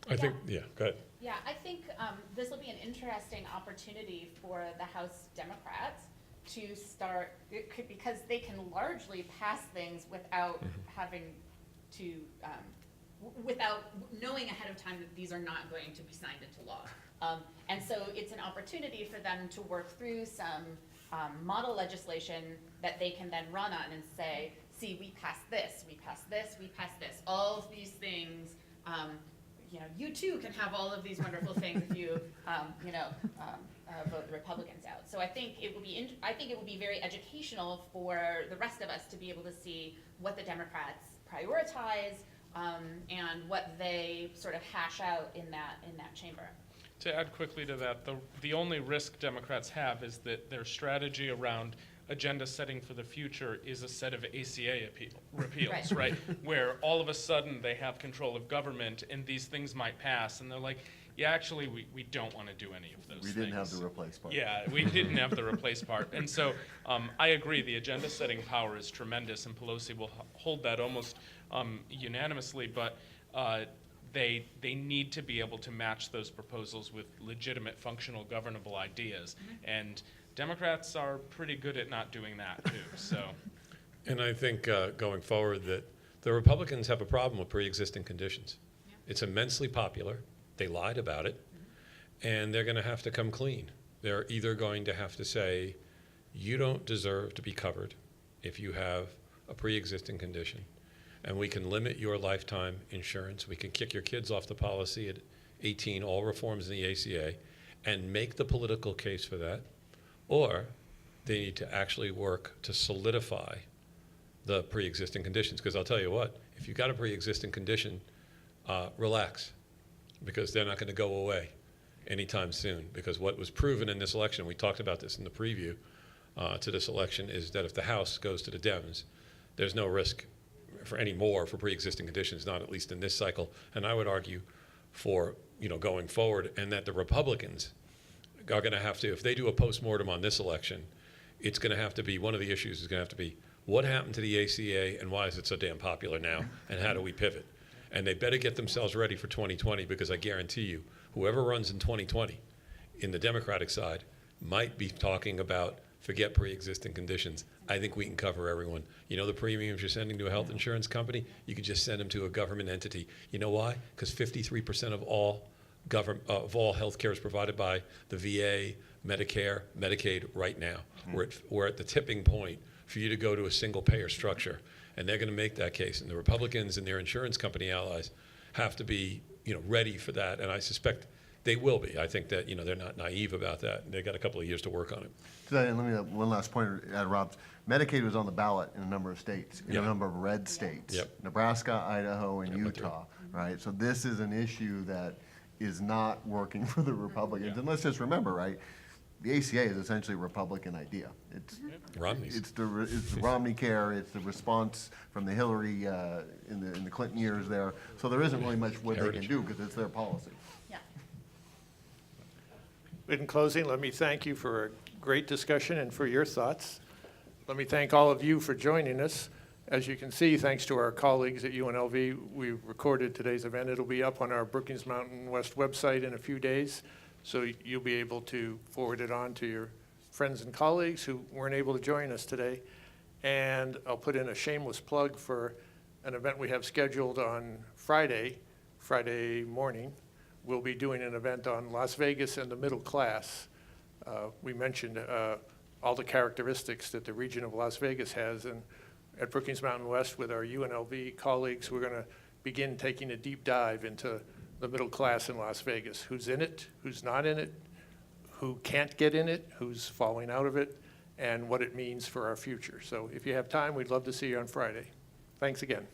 I think, yeah, go ahead. Yeah, I think this will be an interesting opportunity for the House Democrats to start, because they can largely pass things without having to, without knowing ahead of time that these are not going to be signed into law. And so it's an opportunity for them to work through some model legislation that they can then run on and say, see, we passed this, we passed this, we passed this. All of these things, you too can have all of these wonderful things if you, vote the Republicans out. So I think it will be very educational for the rest of us to be able to see what the Democrats prioritize and what they sort of hash out in that chamber. To add quickly to that, the only risk Democrats have is that their strategy around agenda setting for the future is a set of ACA repeals, right? Where all of a sudden they have control of government and these things might pass, and they're like, yeah, actually, we don't want to do any of those things. We didn't have the replace part. Yeah, we didn't have the replace part. And so I agree, the agenda setting power is tremendous, and Pelosi will hold that almost unanimously, but they need to be able to match those proposals with legitimate, functional, governable ideas. And Democrats are pretty good at not doing that, too, so. And I think going forward that the Republicans have a problem with pre-existing conditions. Yeah. It's immensely popular. They lied about it, and they're going to have to come clean. They're either going to have to say, you don't deserve to be covered if you have a pre-existing condition, and we can limit your lifetime insurance. We can kick your kids off the policy at 18, all reforms in the ACA, and make the political case for that. Or they need to actually work to solidify the pre-existing conditions. Because I'll tell you what, if you've got a pre-existing condition, relax, because they're not going to go away anytime soon. Because what was proven in this election, we talked about this in the preview to this election, is that if the House goes to the Dems, there's no risk for any more for pre-existing conditions, not at least in this cycle. And I would argue for going forward, and that the Republicans are going to have to, if they do a postmortem on this election, it's going to have to be, one of the issues is going to have to be, what happened to the ACA and why is it so damn popular now, and how do we pivot? And they better get themselves ready for 2020, because I guarantee you, whoever runs in 2020 in the Democratic side might be talking about, forget pre-existing conditions. I think we can cover everyone. The premiums you're sending to a health insurance company, you could just send them to a government entity. You know why? Because 53% of all health care is provided by the VA, Medicare, Medicaid right now. We're at the tipping point for you to go to a single payer structure, and they're going to make that case. And the Republicans and their insurance company allies have to be ready for that, and I suspect they will be. I think that they're not naive about that. They've got a couple of years to work on it. And let me have one last point to add, Rob. Medicaid was on the ballot in a number of states, in Yeah. a number of red states. Yep. Nebraska, Idaho, and Yep, that's Utah, right? So this is an issue that is not working for the Republicans. And let's just remember, right, the ACA is essentially a Republican idea. It's Romney's. it's the Romney care. It's the response from the Hillary in the Clinton years there. So there isn't really much what they can Heritage. do because it's their policy. Yeah. In closing, let me thank you for a great discussion and for your thoughts. Let me thank all of you for joining us. As you can see, thanks to our colleagues at UNLV, we recorded today's event. It'll be up on our Brookings Mountain West website in a few days, so you'll be able to forward it on to your friends and colleagues who weren't able to join us today. And I'll put in a shameless plug for an event we have scheduled on Friday morning. We'll be doing an event on Las Vegas and the middle class. We mentioned all the characteristics that the region of Las Vegas has, and at Brookings Mountain West with our UNLV colleagues, we're going to begin taking a deep dive into the middle class in Las Vegas. Who's in it, who's not in it, who can't get in it, who's falling out of it, and what it means for our future. So if you have time, we'd love to see you on Friday. Thanks again.